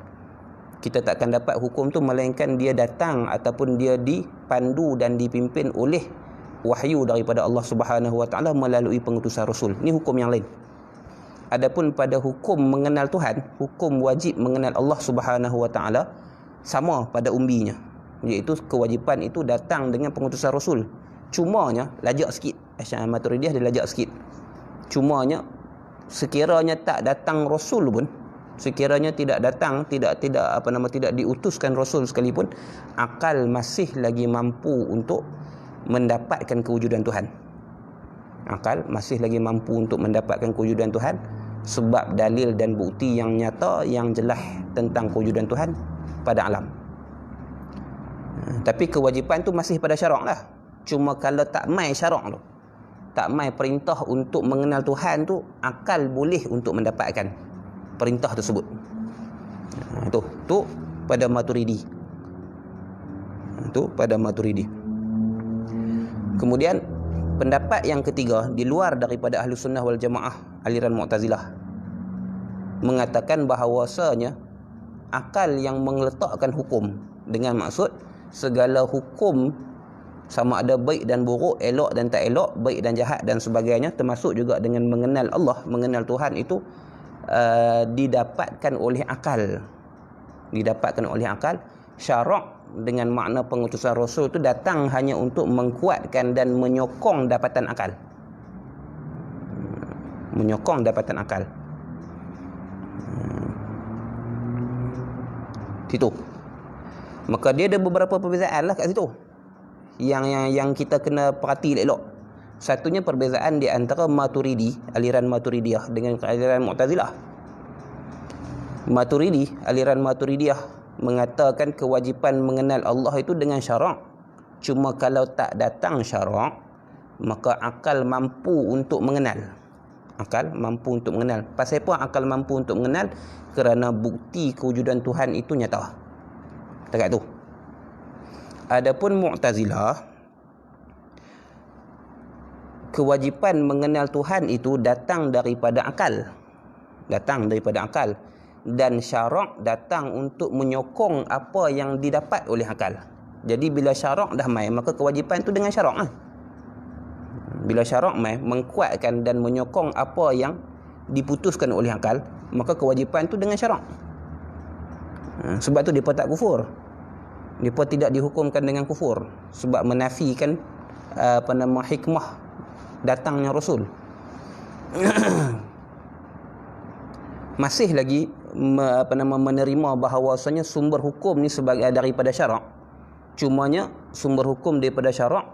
Kita takkan dapat hukum tu melainkan dia datang ataupun dia dipandu dan dipimpin oleh wahyu daripada Allah Subhanahu Wa Taala melalui pengutusan Rasul. Ni hukum yang lain. Adapun pada hukum mengenal Tuhan, hukum wajib mengenal Allah Subhanahu Wa Taala, sama pada umbinya, iaitu kewajipan itu datang dengan pengutusan Rasul. Cumanya lajak sikit. Asy'ariyah Maturidiyah dia lajak sikit. Cumanya sekiranya tak datang Rasul pun, sekiranya tidak datang, tidak diutuskan Rasul sekalipun, akal masih lagi mampu untuk mendapatkan kewujudan Tuhan. Akal masih lagi mampu untuk mendapatkan kewujudan Tuhan sebab dalil dan bukti yang nyata, yang jelas tentang kewujudan Tuhan pada alam. Tapi kewajipan tu masih pada syarak lah. Cuma kalau tak mai syarak tu, tak mai perintah untuk mengenal Tuhan tu, akal boleh untuk mendapatkan perintah tersebut. Tu pada Maturidi. Tu pada Maturidi. Kemudian pendapat yang ketiga, di luar daripada Ahlus Sunnah wal Jamaah, aliran Mu'tazilah, mengatakan bahawasanya akal yang meletakkan hukum, dengan maksud segala hukum sama ada baik dan buruk, elok dan tak elok, baik dan jahat dan sebagainya, termasuk juga dengan mengenal Allah, mengenal Tuhan itu didapatkan oleh akal. didapatkan oleh akal. Syarak dengan makna pengutusan Rasul tu datang hanya untuk mengkuatkan dan menyokong dapatan akal. Menyokong dapatan akal. Situ. Maka dia ada beberapa perbezaan lah kat situ. Yang kita kena perhati elok. Satunya perbezaan di antara Maturidi, aliran Maturidiyah dengan aliran Mu'tazilah. Maturidi, aliran Maturidiyah mengatakan kewajipan mengenal Allah itu dengan syarak. Cuma kalau tak datang syarak, maka akal mampu untuk mengenal. Akal mampu untuk mengenal. Pasal apa akal mampu untuk mengenal? Kerana bukti kewujudan Tuhan itu nyata. Dekat tu. Adapun Mu'tazilah, kewajipan mengenal Tuhan itu datang daripada akal. Datang daripada akal. Dan syarak datang untuk menyokong apa yang didapat oleh akal. Jadi bila syarak dah mai, maka kewajipan itu dengan syarak lah. Bila syarak mai, mengkuatkan dan menyokong apa yang diputuskan oleh akal, maka kewajipan itu dengan syarak. Sebab tu mereka tak kufur. Mereka tidak dihukumkan dengan kufur. Sebab menafikan hikmah datangnya Rasul. Masih lagi menerima bahawasanya sumber hukum ni sebagai daripada syarak. Cumanya sumber hukum daripada syarak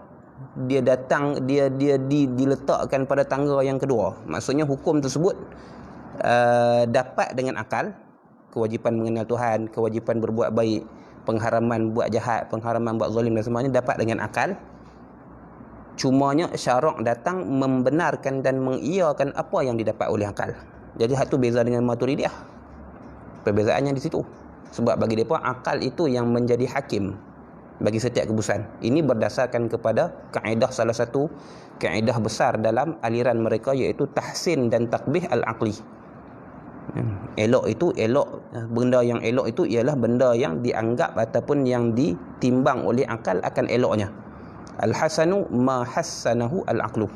dia datang, dia diletakkan pada tangga yang kedua. Maksudnya hukum tersebut dapat dengan akal, kewajipan mengenal Tuhan, kewajipan berbuat baik, pengharaman buat jahat, pengharaman buat zalim dan semuanya dapat dengan akal. Cumanya syarak datang membenarkan dan mengiyakan apa yang didapat oleh akal. Jadi hak tu beza dengan Maturidiyah. Perbezaannya di situ. Sebab bagi mereka akal itu yang menjadi hakim bagi setiap keputusan. Ini berdasarkan kepada kaedah, salah satu kaedah besar dalam aliran mereka, iaitu tahsin dan takbih al-aqli. Elok itu elok, benda yang elok itu ialah benda yang dianggap ataupun yang ditimbang oleh akal akan eloknya. Al-hasanu ma hassanahu al-aqlu.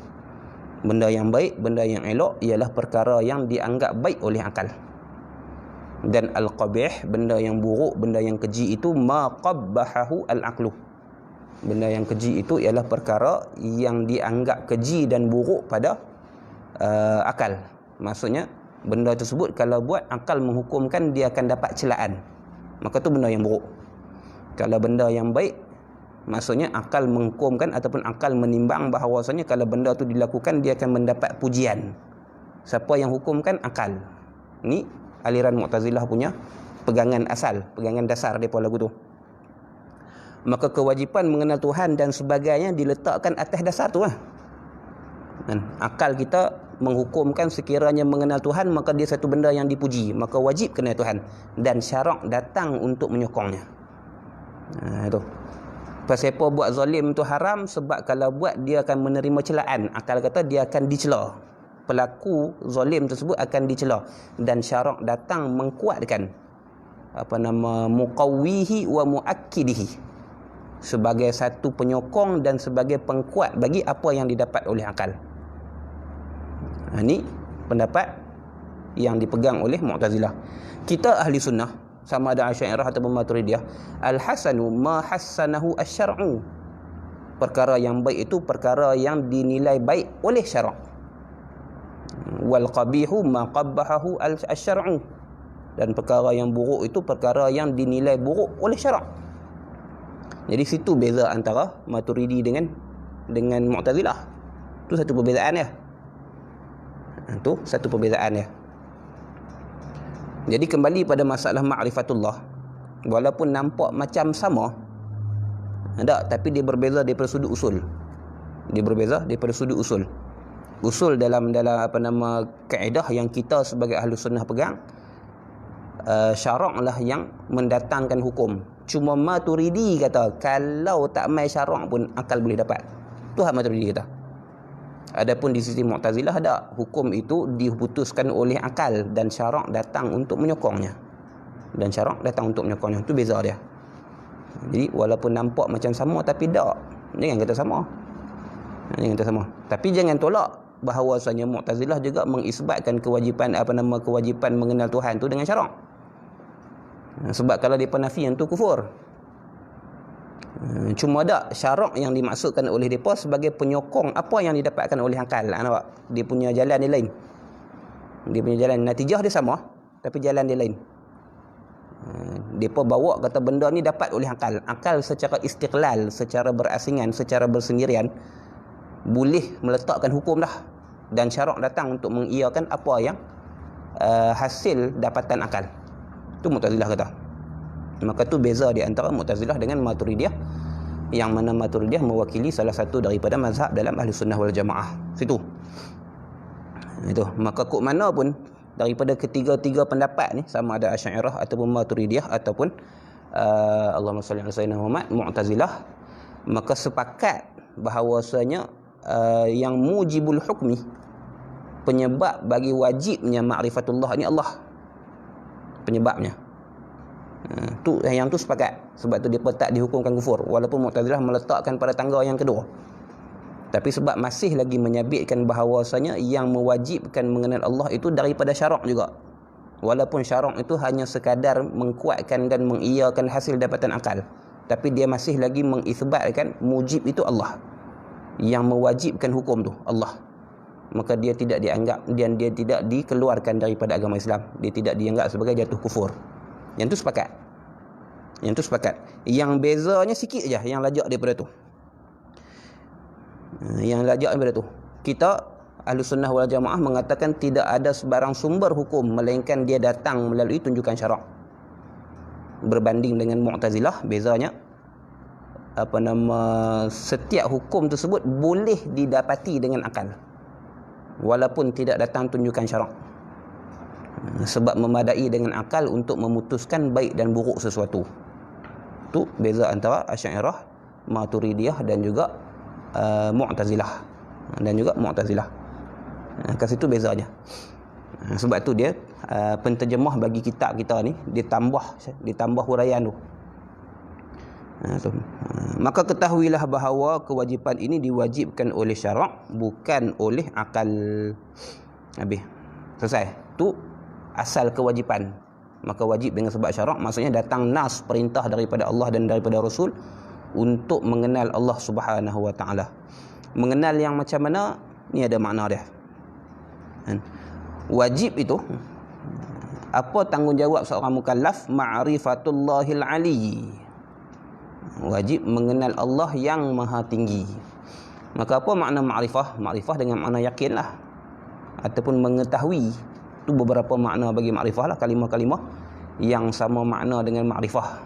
Benda yang baik, benda yang elok ialah perkara yang dianggap baik oleh akal. Dan al-qabih, benda yang buruk, benda yang keji itu ma qabbahahu al-aqlu. Benda yang keji itu ialah perkara yang dianggap keji dan buruk pada akal. Maksudnya benda tersebut kalau buat akal menghukumkan dia akan dapat celaan, maka tu benda yang buruk. Kalau benda yang baik, maksudnya akal menghukumkan ataupun akal menimbang bahawasanya kalau benda tu dilakukan dia akan mendapat pujian. Siapa yang hukumkan? Akal. Ni aliran Mu'tazilah punya pegangan asal, pegangan dasar depa lagu tu. Maka kewajipan mengenal Tuhan dan sebagainya diletakkan atas dasar tu lah. Dan akal kita menghukumkan sekiranya mengenal Tuhan maka dia satu benda yang dipuji, maka wajib kenal Tuhan, dan syarak datang untuk menyokongnya. Itu. Pasal apa buat zalim tu haram? Sebab kalau buat dia akan menerima celaan. Akal kata dia akan dicela. Pelaku zalim tersebut akan dicela, dan syarak datang mengkuatkan muqawwihi wa muakkidihi, sebagai satu penyokong dan sebagai pengkuat bagi apa yang didapat oleh akal. Ini pendapat yang dipegang oleh Mu'tazilah. Kita ahli sunnah, sama ada Asy'ariyah atau Maturidiyah, al-hasanu ma hassanahu asy-syar'u. Perkara yang baik itu perkara yang dinilai baik oleh syarak. Wal qabihu ma qabbahahu asy-syar'u. Dan perkara yang buruk itu perkara yang dinilai buruk oleh syarak. Jadi situ beza antara Maturidi dengan Mu'tazilah. Itu satu perbezaan ya. Itu satu perbezaan ya. Jadi kembali pada masalah ma'rifatullah, walaupun nampak macam sama, tapi dia berbeza daripada sudut usul. Dia berbeza daripada sudut usul. Usul dalam kaedah yang kita sebagai ahli sunnah pegang, syarak lah yang mendatangkan hukum. Cuma Maturidi kata kalau tak mai syarak pun akal boleh dapat. Tu hak Maturidi kata. Adapun di sisi Mu'tazilah ada, hukum itu diputuskan oleh akal dan syarak datang untuk menyokongnya. Dan syarak datang untuk menyokongnya. Itu beza dia. Jadi walaupun nampak macam sama tapi tak. Jangan kata sama. Jangan kata sama. Tapi jangan tolak bahawasanya Mu'tazilah juga mengisbatkan kewajipan kewajipan mengenal Tuhan tu dengan syarak. Sebab kalau depa nafi yang tu kufur. Cuma ada syarak yang dimaksudkan oleh depa sebagai penyokong apa yang didapatkan oleh akal. Nampak? Dia punya jalan dia lain. Dia punya jalan, natijah dia sama, tapi jalan dia lain. Depa bawa kata benda ni dapat oleh akal. Akal secara istiqlal, secara berasingan, secara bersendirian boleh meletakkan hukum dah. Dan syarak datang untuk mengiyakan apa yang hasil dapatan akal. Itu Mu'tazilah kata. Maka tu beza di antara Mu'tazilah dengan Maturidiyah, yang mana Maturidiyah mewakili salah satu daripada mazhab dalam Ahli Sunnah wal Jamaah. Situ. Itu. Maka kok mana pun daripada ketiga-tiga pendapat ni, sama ada Asy'ariyah ataupun Maturidiyah ataupun Allahumma salli ala sayyidina Muhammad, Mu'tazilah, maka sepakat bahawasanya yang mujibul hukmi, penyebab bagi wajibnya ma'rifatullah ni Allah. Penyebabnya. Tu yang tu sepakat. Sebab tu depa tak dihukumkan kufur, walaupun Mu'tazilah meletakkan pada tangga yang kedua. Tapi sebab masih lagi menyabitkan bahawasanya yang mewajibkan mengenal Allah itu daripada syarak juga. Walaupun syarak itu hanya sekadar mengkuatkan dan mengiyakan hasil dapatan akal, tapi dia masih lagi mengisbatkan mujib itu Allah. Yang mewajibkan hukum tu Allah. Maka dia tidak dianggap dan dia tidak dikeluarkan daripada agama Islam. Dia tidak dianggap sebagai jatuh kufur. Yang tu sepakat. Yang tu sepakat. Yang bezanya sikit aja yang lajak daripada tu. Yang lajak daripada tu. Kita Ahlus Sunnah wal Jamaah mengatakan tidak ada sebarang sumber hukum melainkan dia datang melalui tunjukan syarak. Berbanding dengan Mu'tazilah, bezanya setiap hukum tersebut boleh didapati dengan akal, walaupun tidak datang tunjukan syarak. Sebab memadai dengan akal untuk memutuskan baik dan buruk sesuatu. Tu beza antara Asy'ariyah, Maturidiyah dan juga Mu'tazilah. Kat situ bezanya. Sebab tu dia penterjemah bagi kitab kita ni ditambah huraian tu. Maka ketahuilah bahawa kewajipan ini diwajibkan oleh syarak, bukan oleh akal. Habis. Selesai. Tu asal kewajipan. Maka wajib dengan sebab syarak, maksudnya datang nas, perintah daripada Allah dan daripada Rasul untuk mengenal Allah Subhanahu wa taala. Mengenal yang macam mana? Ni ada makna dia. Wajib itu, apa tanggungjawab seorang mukallaf? Ma'rifatullahil ali. Wajib mengenal Allah yang maha tinggi. Maka apa makna ma'rifah? Ma'rifah dengan makna yakin lah, ataupun mengetahui. Itu beberapa makna bagi ma'rifah lah, kalimah-kalimah yang sama makna dengan ma'rifah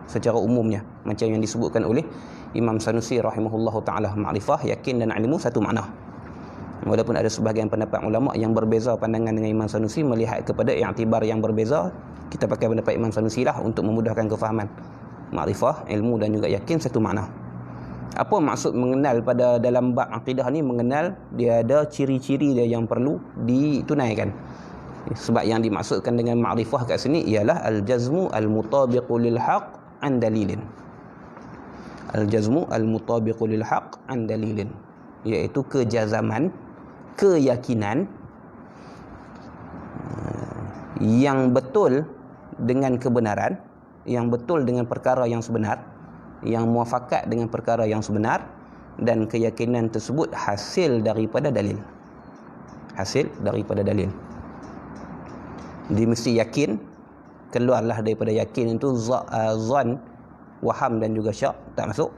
secara umumnya, macam yang disebutkan oleh Imam Sanusi rahimahullahu ta'ala. Ma'rifah, yakin dan ilmu satu makna. Walaupun ada sebahagian pendapat ulama yang berbeza pandangan dengan Imam Sanusi, melihat kepada i'tibar yang berbeza, kita pakai pendapat Imam Sanusi lah untuk memudahkan kefahaman. Ma'rifah, ilmu dan juga yakin satu makna. Apa maksud mengenal pada dalam bab akidah ni? Mengenal, dia ada ciri-ciri dia yang perlu ditunaikan. Sebab yang dimaksudkan dengan ma'rifah kat sini ialah al-jazmu al-mutabiqu lil haqq an dalilin. Al-jazmu al-mutabiqu lil haqq an dalilin, iaitu kejazaman, keyakinan yang betul dengan kebenaran, yang betul dengan perkara yang sebenar, yang muafakat dengan perkara yang sebenar, dan keyakinan tersebut hasil daripada dalil. Hasil daripada dalil. Dia mesti yakin, keluarlah daripada yakin itu zan, waham dan juga syak, tak masuk.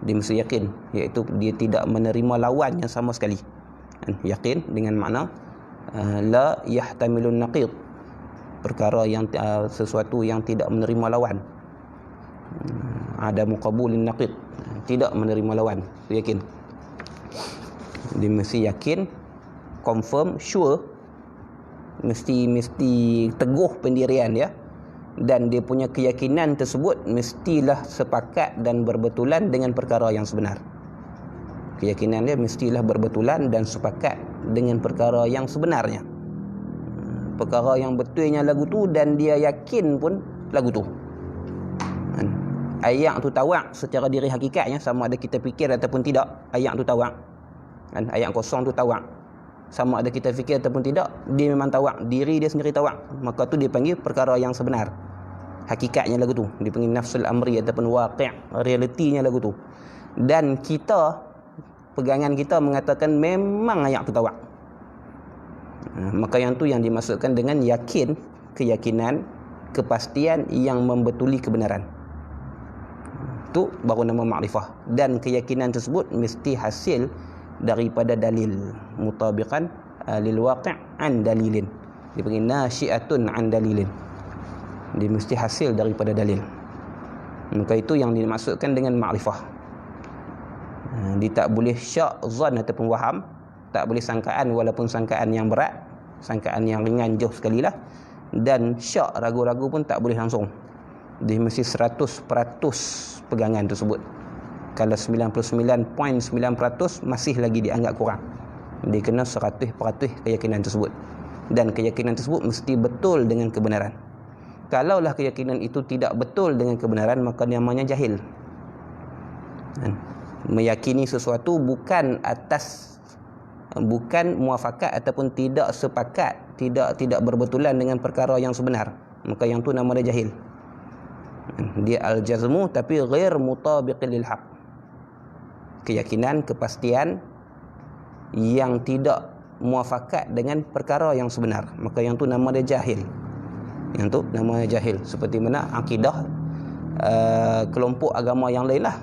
Dia mesti yakin, iaitu dia tidak menerima lawannya sama sekali. Yakin dengan makna la yahtamilun naqid, perkara yang sesuatu yang tidak menerima lawan. Ada muqabulin naqid, tidak menerima lawan, yakin. Dia mesti yakin, confirm, sure, mesti teguh pendirian dia, dan dia punya keyakinan tersebut mestilah sepakat dan berbetulan dengan perkara yang sebenar. Keyakinan dia mestilah berbetulan dan sepakat dengan perkara yang sebenarnya. Perkara yang betulnya lagu tu, dan dia yakin pun lagu tu. Ayat tu tawak secara diri hakikatnya, sama ada kita fikir ataupun tidak, ayat tu tawak. Ayat kosong tu tawak, sama ada kita fikir ataupun tidak, dia memang tawak, diri dia sendiri tawak. Maka tu dia panggil perkara yang sebenar. hakikatnya lagu tu, dia panggil nafsul amri ataupun waqi', realitinya lagu tu. Dan kita, pegangan kita mengatakan memang ayat tu tawak. Maka yang tu yang dimaksudkan dengan yakin, keyakinan, kepastian yang membetuli kebenaran. Tu baru nama makrifah. Dan keyakinan tersebut mesti hasil daripada dalil, mutabiqan lil waqi' an dalilin. Dia panggil nasyi'atun an dalilin. Dia mesti hasil daripada dalil. Maka itu yang dimaksudkan dengan makrifah. Dia tak boleh syak, zan ataupun waham, tak boleh sangkaan walaupun sangkaan yang berat, sangkaan yang ringan jauh sekali lah. Dan syak, ragu-ragu pun tak boleh langsung. Dia mesti 100% pegangan tersebut. Kalau 99.9% masih lagi dianggap kurang. Dia kena 100% keyakinan tersebut. Dan keyakinan tersebut mesti betul dengan kebenaran. Kalaulah keyakinan itu tidak betul dengan kebenaran, maka namanya jahil. Meyakini sesuatu bukan muafakat ataupun tidak sepakat, tidak berbetulan dengan perkara yang sebenar, maka yang tu nama dia jahil. Dia al-jazmu tapi ghair mutabiqin lil haq. Keyakinan, kepastian yang tidak muafakat dengan perkara yang sebenar, maka yang tu nama dia jahil. Yang tu nama dia jahil. Seperti mana akidah kelompok agama yang lain lah.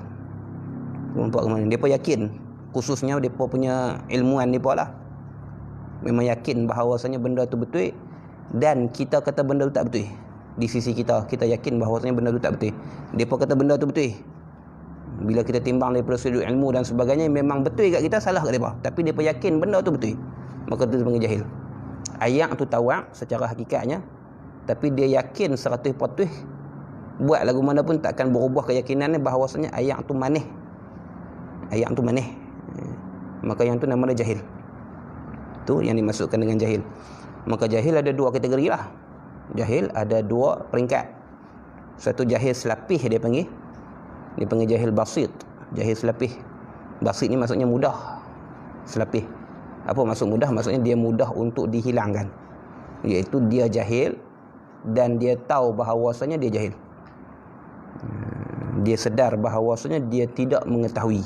Kelompok agama lain, depa yakin, khususnya depa punya ilmuan depa lah, memang yakin bahawasanya benda tu betul, dan kita kata benda tu tak betul. Di sisi kita yakin bahawasanya benda tu tak betul. Depa kata benda tu betul. Bila kita timbang daripada sudut ilmu dan sebagainya, memang betul kat kita, salah kat depa. Tapi depa yakin benda tu betul, maka tu dipanggil jahil. Ayat tu tawak secara hakikatnya, tapi dia yakin 100% buat lagu mana pun takkan berubah keyakinannya bahawasanya ayat tu manih. Ayat tu manih. Maka yang tu nama dia jahil. Tu yang dimaksudkan dengan jahil. Maka jahil ada dua kategori lah. Jahil ada dua peringkat. Satu jahil selapih dia panggil. Dia panggil jahil basit. Jahil selapih. Basit ni maksudnya mudah. Selapih. Apa maksud mudah? Maksudnya dia mudah untuk dihilangkan. Iaitu dia jahil dan dia tahu bahawasanya dia jahil. Dia sedar bahawasanya dia tidak mengetahui.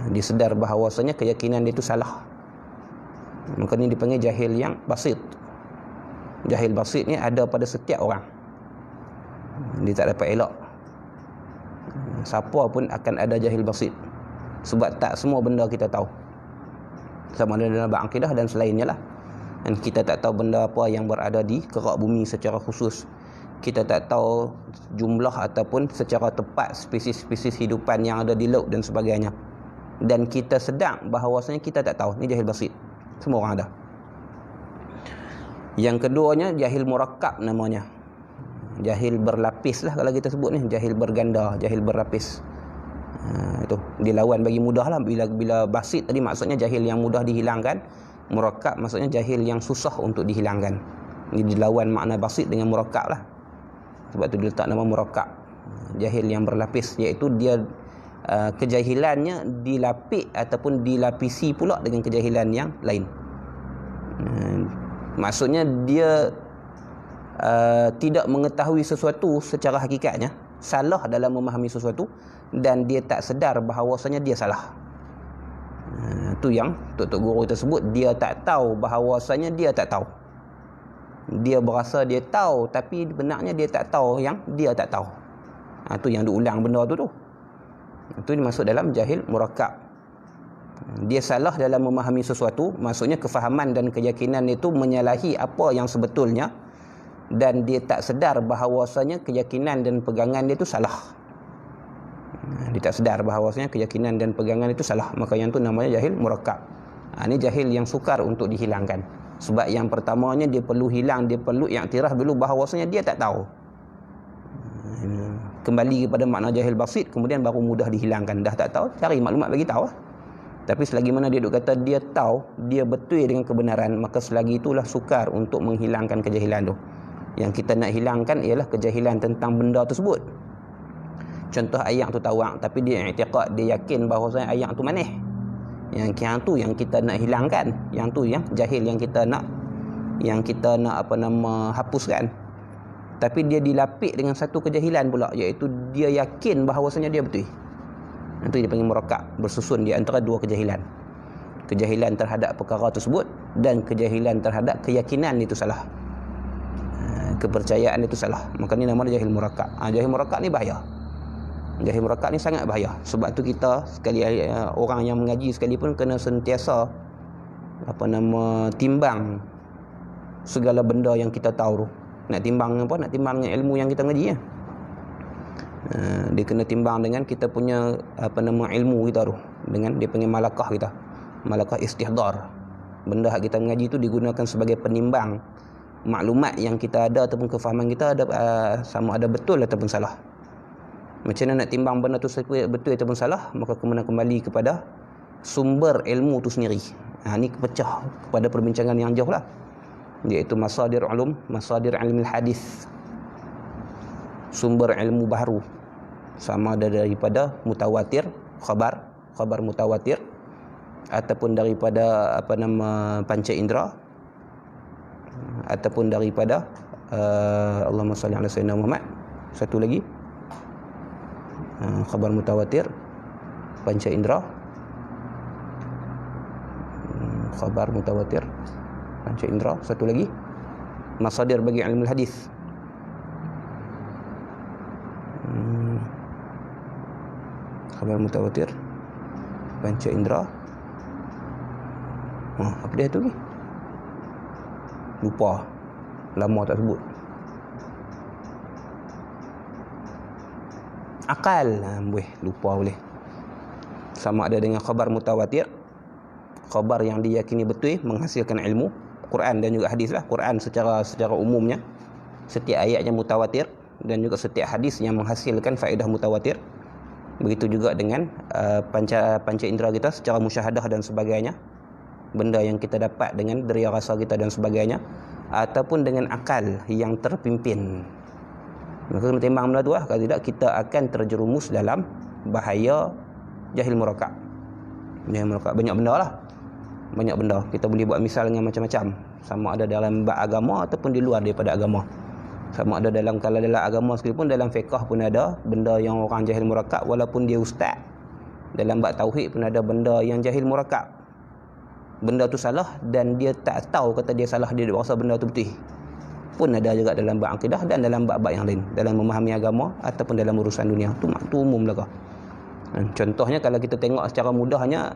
Dia sedar bahawasanya keyakinan dia itu salah. Maka ni dipanggil jahil yang basit. Jahil basit ni ada pada setiap orang. Dia tak dapat elak. Siapa pun akan ada jahil basit. Sebab tak semua benda kita tahu. Sama ada dalam bab akidah dan selainnya lah. Dan kita tak tahu benda apa yang berada di kerak bumi secara khusus. Kita tak tahu jumlah ataupun secara tepat spesies-spesies hidupan yang ada di laut dan sebagainya. Dan kita sedar bahawasanya kita tak tahu. Ni jahil basit. Semua orang ada. Yang keduanya jahil murakkab namanya. Jahil berlapis lah kalau kita sebut ni. Jahil berganda, jahil berlapis. Itu dilawan bagi mudah lah. Bila basit tadi maksudnya jahil yang mudah dihilangkan. Murakkab maksudnya jahil yang susah untuk dihilangkan. Ini dilawan makna basit dengan murakkab lah. Sebab tu diletak nama murakkab. Jahil yang berlapis, iaitu dia kejahilannya dilapis ataupun dilapisi pula dengan kejahilan yang lain. Maksudnya dia tidak mengetahui sesuatu secara hakikatnya, salah dalam memahami sesuatu, dan dia tak sedar bahawasanya dia salah. Itu yang Tok Guru tersebut, dia tak tahu bahawasanya dia tak tahu. Dia berasa dia tahu, tapi benarnya dia tak tahu yang dia tak tahu. Itu yang diulang benda tu. Itu dimasuk dalam jahil murakkab. Dia salah dalam memahami sesuatu, maksudnya kefahaman dan keyakinan itu menyalahi apa yang sebetulnya, dan dia tak sedar bahawasanya keyakinan dan pegangan dia itu salah. Dia tak sedar bahawasanya keyakinan dan pegangan itu salah, maka yang tu namanya jahil murakkab. Ini jahil yang sukar untuk dihilangkan. Sebab yang pertamanya dia perlu hilang, dia perlu iktiraf dulu bahawasanya dia tak tahu. Kembali kepada makna jahil basit, kemudian baru mudah dihilangkan. Dah tak tahu, cari maklumat bagi tahu. Tapi selagi mana dia duk kata dia tahu, dia betul dengan kebenaran, maka selagi itulah sukar untuk menghilangkan kejahilan tu. Yang kita nak hilangkan ialah kejahilan tentang benda tersebut. Contoh ayat tu tawak, tapi dia i'tiqad, dia yakin bahawasanya ayat tu manih. Yang tu yang kita nak hilangkan, yang tu yang jahil yang kita nak hapuskan. tapi dia dilapik dengan satu kejahilan pula, iaitu dia yakin bahawasanya dia betul. Itu dia panggil murakab, bersusun di antara dua kejahilan. Kejahilan terhadap perkara tersebut dan kejahilan terhadap keyakinan itu salah, kepercayaan itu salah. Maka ni nama dia jahil murakab. Jahil murakab ni bahaya. Jahil murakab ni sangat bahaya. Sebab tu kita sekali orang yang mengaji sekalipun kena sentiasa timbang segala benda yang kita tahu tu. Nak timbang apa? Nak timbang dengan ilmu yang kita ngaji ya. Dia kena timbang dengan kita punya ilmu kita tu, dengan dia panggil malakah kita. Malakah istihdar. Benda hak kita mengaji tu digunakan sebagai penimbang maklumat yang kita ada ataupun kefahaman kita ada sama ada betul ataupun salah. Macam mana nak timbang benda tu betul ataupun salah? Maka kembali kepada sumber ilmu tu sendiri. Ni kepecah kepada perbincangan yang jauh lah, iaitu masadir ilmu hadis, sumber ilmu baharu, sama ada daripada mutawatir, khabar mutawatir, ataupun daripada panca indera, ataupun daripada Allahumma salli ala sayyidina Muhammad. Satu lagi, khabar mutawatir, panca indera, khabar mutawatir, panca indera. Satu lagi, masadir bagi ilmu hadis. Khabar mutawatir, panca indera. Apa dia tu ni? Lupa. Lama tak sebut. Akal. Lupa boleh. Sama ada dengan khabar mutawatir, khabar yang diyakini betul menghasilkan ilmu. Quran dan juga hadis lah. Quran secara umumnya setiap ayatnya mutawatir, dan juga setiap hadis yang menghasilkan faedah mutawatir. Begitu juga dengan panca indera kita secara musyahadah dan sebagainya, benda yang kita dapat dengan deria rasa kita dan sebagainya, ataupun dengan akal yang terpimpin. Maka kena timbang benda tu lah. Kalau tidak, kita akan terjerumus dalam bahaya jahil murakab. Jahil murakab banyak benda lah. Banyak benda. Kita boleh buat misal dengan macam-macam. Sama ada dalam bab agama ataupun di luar daripada agama. Sama ada kalau dalam agama sekalipun, dalam fiqh pun ada benda yang orang jahil murakab walaupun dia ustaz. Dalam bab tauhid pun ada benda yang jahil murakab. Benda tu salah dan dia tak tahu kata dia salah, dia rasa benda tu betul. Pun ada juga dalam bab akidah dan dalam bab-bab yang lain, dalam memahami agama ataupun dalam urusan dunia. Tu umum belaka. Contohnya kalau kita tengok secara mudahnya,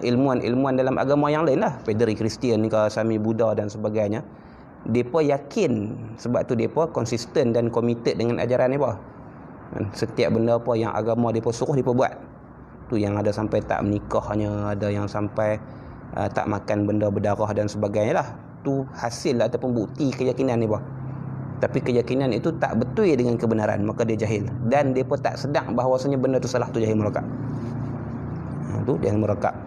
ilmuan dalam agama yang lain lah, Padri Kristian ni ke, Sami Buddha dan sebagainya, mereka yakin, sebab tu mereka konsisten dan committed dengan ajaran mereka. Setiap benda apa yang agama mereka suruh, mereka buat. Tu yang ada sampai tak menikahnya, ada yang sampai tak makan benda berdarah dan sebagainya lah. Tu hasil ataupun bukti keyakinan mereka. Tapi keyakinan itu tak betul dengan kebenaran, maka dia jahil. Dan mereka tak sedar bahawasanya benda tu salah, tu jahil murakab. Tu jahil murakab.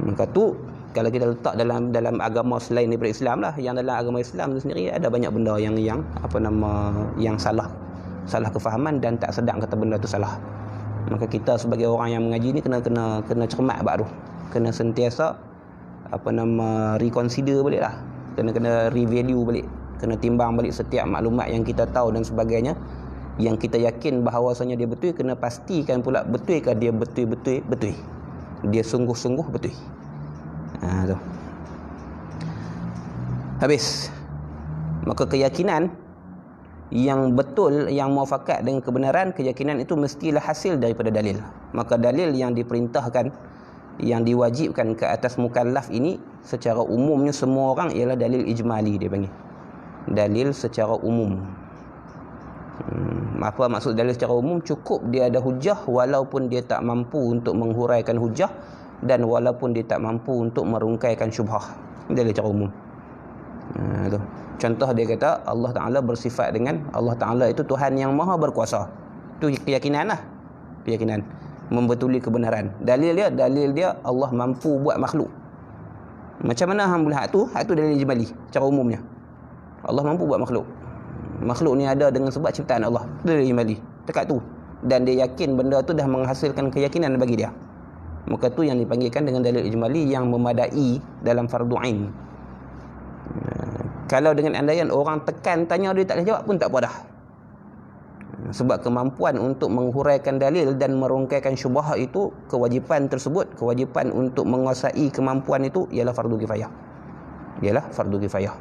Maka tu kalau kita letak dalam agama selain daripada Islam lah, yang dalam agama Islam tu sendiri ada banyak benda yang salah kefahaman dan tak sedar kata benda tu salah. Maka kita sebagai orang yang mengaji ni kena cermat bab tu. Kena sentiasa reconsider balik lah. Kena revalue balik. Kena timbang balik setiap maklumat yang kita tahu dan sebagainya, yang kita yakin bahawasanya dia betul. Kena pastikan pula betulkah dia betul. Dia sungguh-sungguh betul. Tu. Habis. Maka keyakinan yang betul, yang muafakat dengan kebenaran, keyakinan itu mestilah hasil daripada dalil. Maka dalil yang diperintahkan, yang diwajibkan ke atas mukallaf ini secara umumnya semua orang ialah dalil ijmali, dia panggil. Dalil secara umum. Apa maksud dalil secara umum? Cukup dia ada hujah walaupun dia tak mampu untuk menghuraikan hujah, dan walaupun dia tak mampu untuk merungkaikan syubhah. Dalil secara umum. Tu. Contoh dia kata Allah Ta'ala bersifat dengan, Allah Ta'ala itu Tuhan yang maha berkuasa. Itu keyakinan lah. Keyakinan. Membetuli kebenaran. Dalil dia Allah mampu buat makhluk. Macam mana hang boleh hak tu dalil ijmali secara umumnya. Allah mampu buat makhluk. Makhluk ni ada dengan sebab ciptaan Allah. Dalil ijmali. Dekat tu. Dan dia yakin benda tu dah menghasilkan keyakinan bagi dia. Maka tu yang dipanggilkan dengan dalil ijmali yang memadai dalam fardu ain. Kalau dengan andaian orang tekan tanya dia tak boleh jawab pun tak apa dah. Sebab kemampuan untuk menghuraikan dalil dan merungkaikan syubhah itu, kewajipan tersebut, kewajipan untuk menguasai kemampuan itu ialah fardu kifayah. Ialah fardu kifayah.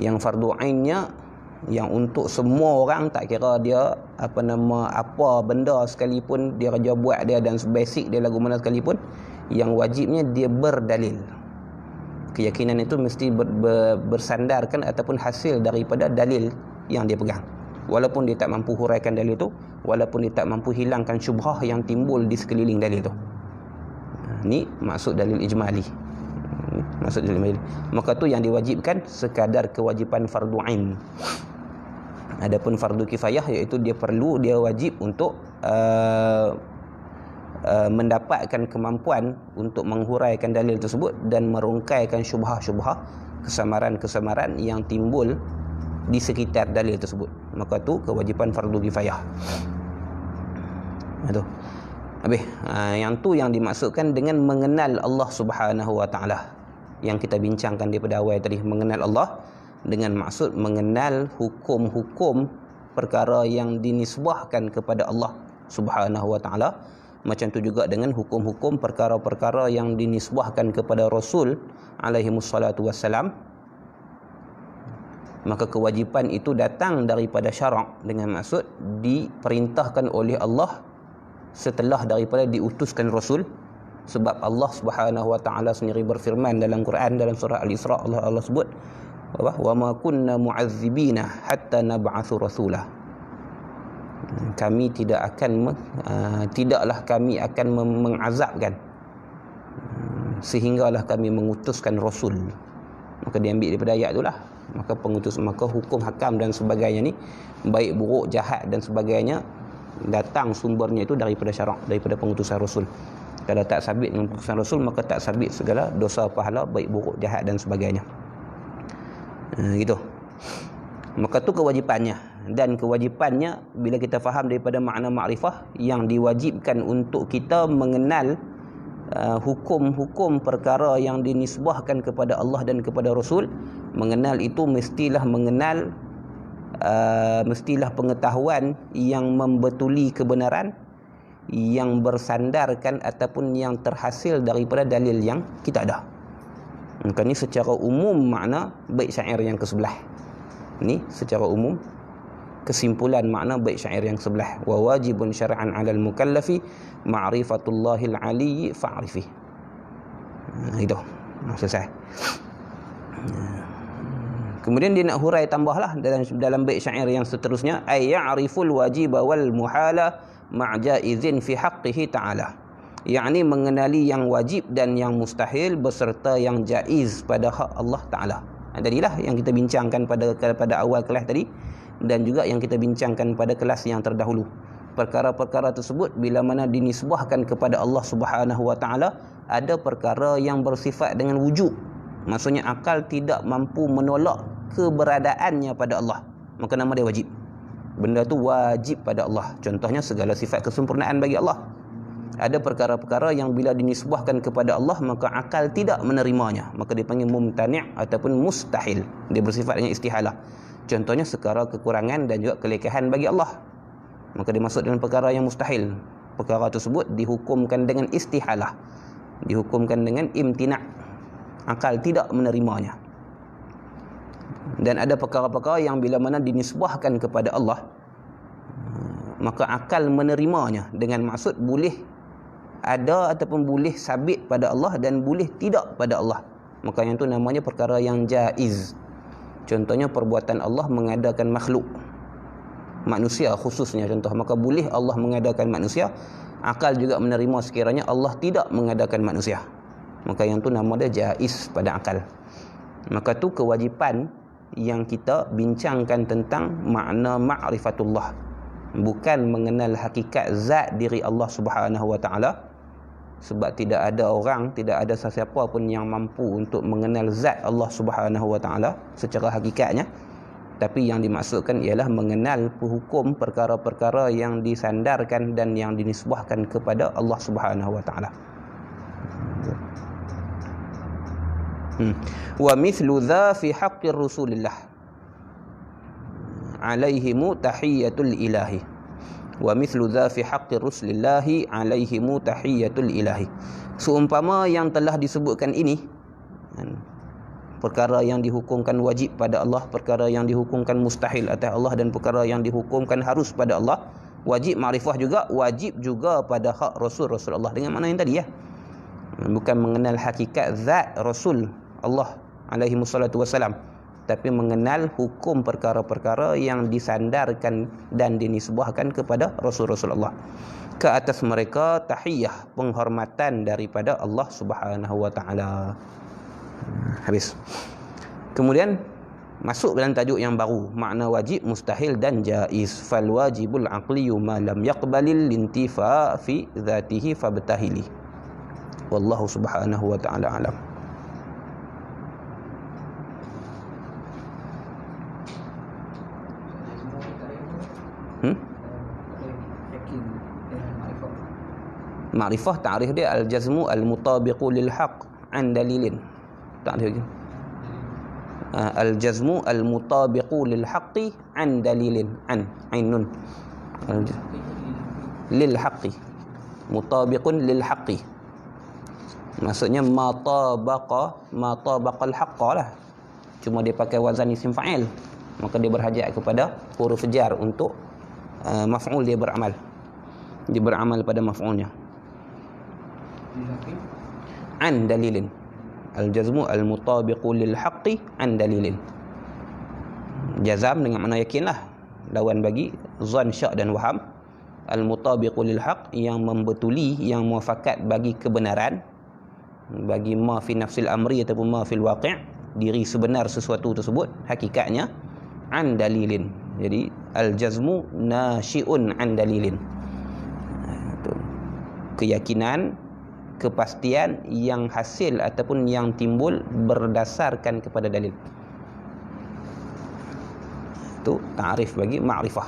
Yang fardu ainnya, yang untuk semua orang, tak kira dia apa benda sekalipun dia kerja buat dia dan basic dia lagu mana sekalipun, yang wajibnya dia berdalil. Keyakinan itu mesti bersandarkan ataupun hasil daripada dalil yang dia pegang. Walaupun dia tak mampu huraikan dalil itu, walaupun dia tak mampu hilangkan syubhah yang timbul di sekeliling dalil itu. Ni maksud dalil ijmali. Maksud dalil ijmali. Maka tu yang diwajibkan sekadar kewajipan fardu ain. Adapun fardu kifayah, iaitu dia wajib untuk mendapatkan kemampuan untuk menghuraikan dalil tersebut dan merungkaikan syubhah-syubhah, kesamaran-kesamaran yang timbul di sekitar dalil tersebut. Maka tu kewajipan fardu kifayah. Itu. Habis, yang tu yang dimaksudkan dengan mengenal Allah Subhanahu wa taala. Yang kita bincangkan daripada awal tadi, mengenal Allah dengan maksud mengenal hukum-hukum perkara yang dinisbahkan kepada Allah Subhanahu wa taala. Macam tu juga dengan hukum-hukum perkara-perkara yang dinisbahkan kepada Rasul alaihi wassalatu wassalam. Maka kewajipan itu datang daripada syarak, dengan maksud diperintahkan oleh Allah setelah daripada diutuskan Rasul. Sebab Allah Subhanahu wa taala sendiri berfirman dalam Quran, dalam surah Al-Isra, Allah sebut, wa ma kunna mu'azzibina hatta nab'atsu rasula. Kami tidaklah kami akan mengazabkan sehinggalah kami mengutuskan Rasul. Maka diambil daripada ayat itulah. Maka hukum hakam dan sebagainya ni, baik buruk, jahat dan sebagainya, datang sumbernya itu daripada syarak, daripada pengutusan Rasul. Kalau tak sabit dengan pengutusan Rasul, maka tak sabit segala dosa, pahala, baik buruk, jahat dan sebagainya. Gitu. Maka tu kewajipannya. Dan kewajipannya, bila kita faham daripada makna makrifah, yang diwajibkan untuk kita mengenal hukum-hukum perkara yang dinisbahkan kepada Allah dan kepada Rasul. Mengenal itu mestilah pengetahuan yang membetuli kebenaran, yang bersandarkan ataupun yang terhasil daripada dalil yang kita ada. Maka ni secara umum makna bait syair yang ke-11. Ni secara umum kesimpulan makna bait syair yang ke-11. Wa wajibun syar'an 'alal mukallafi ma'rifatullahil 'aliyyi fa'rifi. Itu. Selesai. Kemudian dia nak hurai tambahlah dalam bait syair yang seterusnya, ay ya'riful wajiba wal muhala ma'jaizin fi haqqihi ta'ala. Yakni mengenali yang wajib dan yang mustahil beserta yang jaiz pada hak Allah Taala. Tadilah yang kita bincangkan pada awal kelas tadi, dan juga yang kita bincangkan pada kelas yang terdahulu. Perkara-perkara tersebut bila mana dinisbahkan kepada Allah Subhanahu wa taala, ada perkara yang bersifat dengan wujud. Maksudnya akal tidak mampu menolak keberadaannya pada Allah, maka nama dia wajib. Benda tu wajib pada Allah. Contohnya segala sifat kesempurnaan bagi Allah. Ada perkara-perkara yang bila dinisbahkan kepada Allah, maka akal tidak menerimanya, maka dipanggil mumtani' ataupun mustahil. Dia bersifat dengan istihalah. Contohnya sekara kekurangan dan juga kelekahan bagi Allah, maka dimaksud dengan perkara yang mustahil. Perkara tersebut dihukumkan dengan istihalah, dihukumkan dengan imtina', akal tidak menerimanya. Dan ada perkara-perkara yang bila mana dinisbahkan kepada Allah, maka akal menerimanya, dengan maksud boleh ada ataupun boleh sabit pada Allah dan boleh tidak pada Allah. Maka yang tu namanya perkara yang jaiz. Contohnya perbuatan Allah mengadakan makhluk, manusia khususnya contoh, maka boleh Allah mengadakan manusia, akal juga menerima sekiranya Allah tidak mengadakan manusia, maka yang tu nama dia jaiz pada akal. Maka tu kewajipan yang kita bincangkan tentang makna ma'rifatullah, bukan mengenal hakikat zat diri Allah Subhanahu wa taala. Sebab tidak ada orang, tidak ada sesiapa pun yang mampu untuk mengenal zat Allah Subhanahu wa taala secara hakikatnya. Tapi yang dimaksudkan ialah mengenal hukum perkara-perkara yang disandarkan dan yang dinisbahkan kepada Allah Subhanahu wa taala. Wa mithlu dha fi haqqi Rasulillah alaihimu tahiyatul ilahi. Wa mithlu dha fi haqqi Rasulillah alaihimu tahiyatul ilahi. Seumpama yang telah disebutkan ini, perkara yang dihukumkan wajib pada Allah, perkara yang dihukumkan mustahil atas Allah, dan perkara yang dihukumkan harus pada Allah, wajib makrifah juga, wajib juga pada hak Rasulullah. Dengan mana yang tadi ya, bukan mengenal hakikat zat Rasul Allah alaihi wassalatu wassalam, tapi mengenal hukum perkara-perkara yang disandarkan dan dinisbahkan kepada Rasulullah. Ke atas mereka tahiyah, penghormatan daripada Allah Subhanahu wa taala. Habis. Kemudian masuk dalam tajuk yang baru, makna wajib, mustahil dan jaiz. Fal wajibul aqliyu ma lam yaqbalil lintifa fi dzatihi fabtahili. Wallahu subhanahu wa ta'ala alam. Ma'rifah ta'rif dia al-jazmu al-mutabiqu lil haqq an dalilin. Ta'rif dia al-jazmu al-mutabiqu lil haqqi an dalilin. An ainun lil haqqi, mutabiqun lil haqqi, maksudnya matabaqal haqqa lah, cuma dia pakai wazan isim fa'il, maka dia berhajat kepada huruf jar untuk maf'ul, dia beramal pada maf'ulnya. An dalilin, al-jazmu al-mutabiqu lil haqqi an dalilin. Jazam dengan makna yakin lah, lawan bagi zan, syak dan waham. Al-mutabiqu lil haqq, yang membetuli, yang muafakat bagi kebenaran, bagi ma fi nafsil amri ataupun ma fil waqi', diri sebenar sesuatu tersebut hakikatnya, an dalilin. Jadi al-jazmu nasyi'un an dalilin, keyakinan, kepastian yang hasil ataupun yang timbul berdasarkan kepada dalil. Itu ta'rif bagi ma'rifah.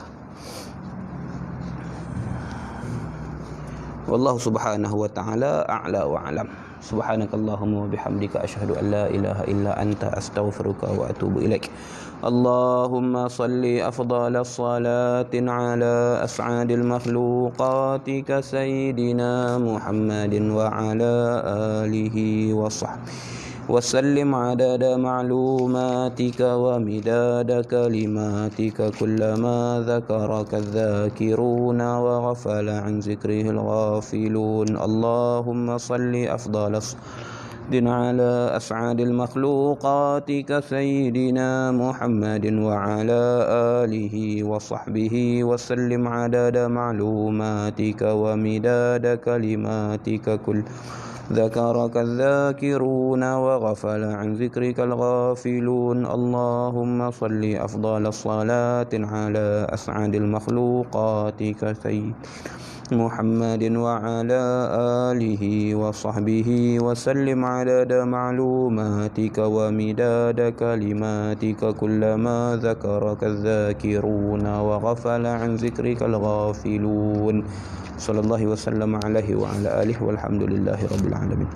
Wallahu subhanahu wa ta'ala a'la wa a'lam. Subhanakallahumma wa bihamdika asyhadu an la ilaha illa anta astaghfiruka wa atubu ilaik. Allahumma salli afdhalas salatin ala as'adil makhluqatika sayyidina Muhammadin wa ala alihi wa sahbihi وسلم عدد معلوماتك ومداد كلماتك كلما ذكرك الذاكرون وغفل عن ذكره الغافلون. اللهم صل أفضل الصلاة على أسعد المخلوقات كسيدنا محمد وعلى آله وصحبه وسلم عدد معلوماتك ومداد كلماتك كل ذكرك الذاكرون وغفل عن ذكرك الغافلون. اللهم صل أفضل الصلاة على أسعد المخلوقات كسيدنا محمد وعلى آله وصحبه وسلم عدد معلوماتك ومداد كلماتك كلما ذكرك الذاكرون وغفل عن ذكرك الغافلون. صلى الله وسلم عليه وعلى آله والحمد لله رب العالمين.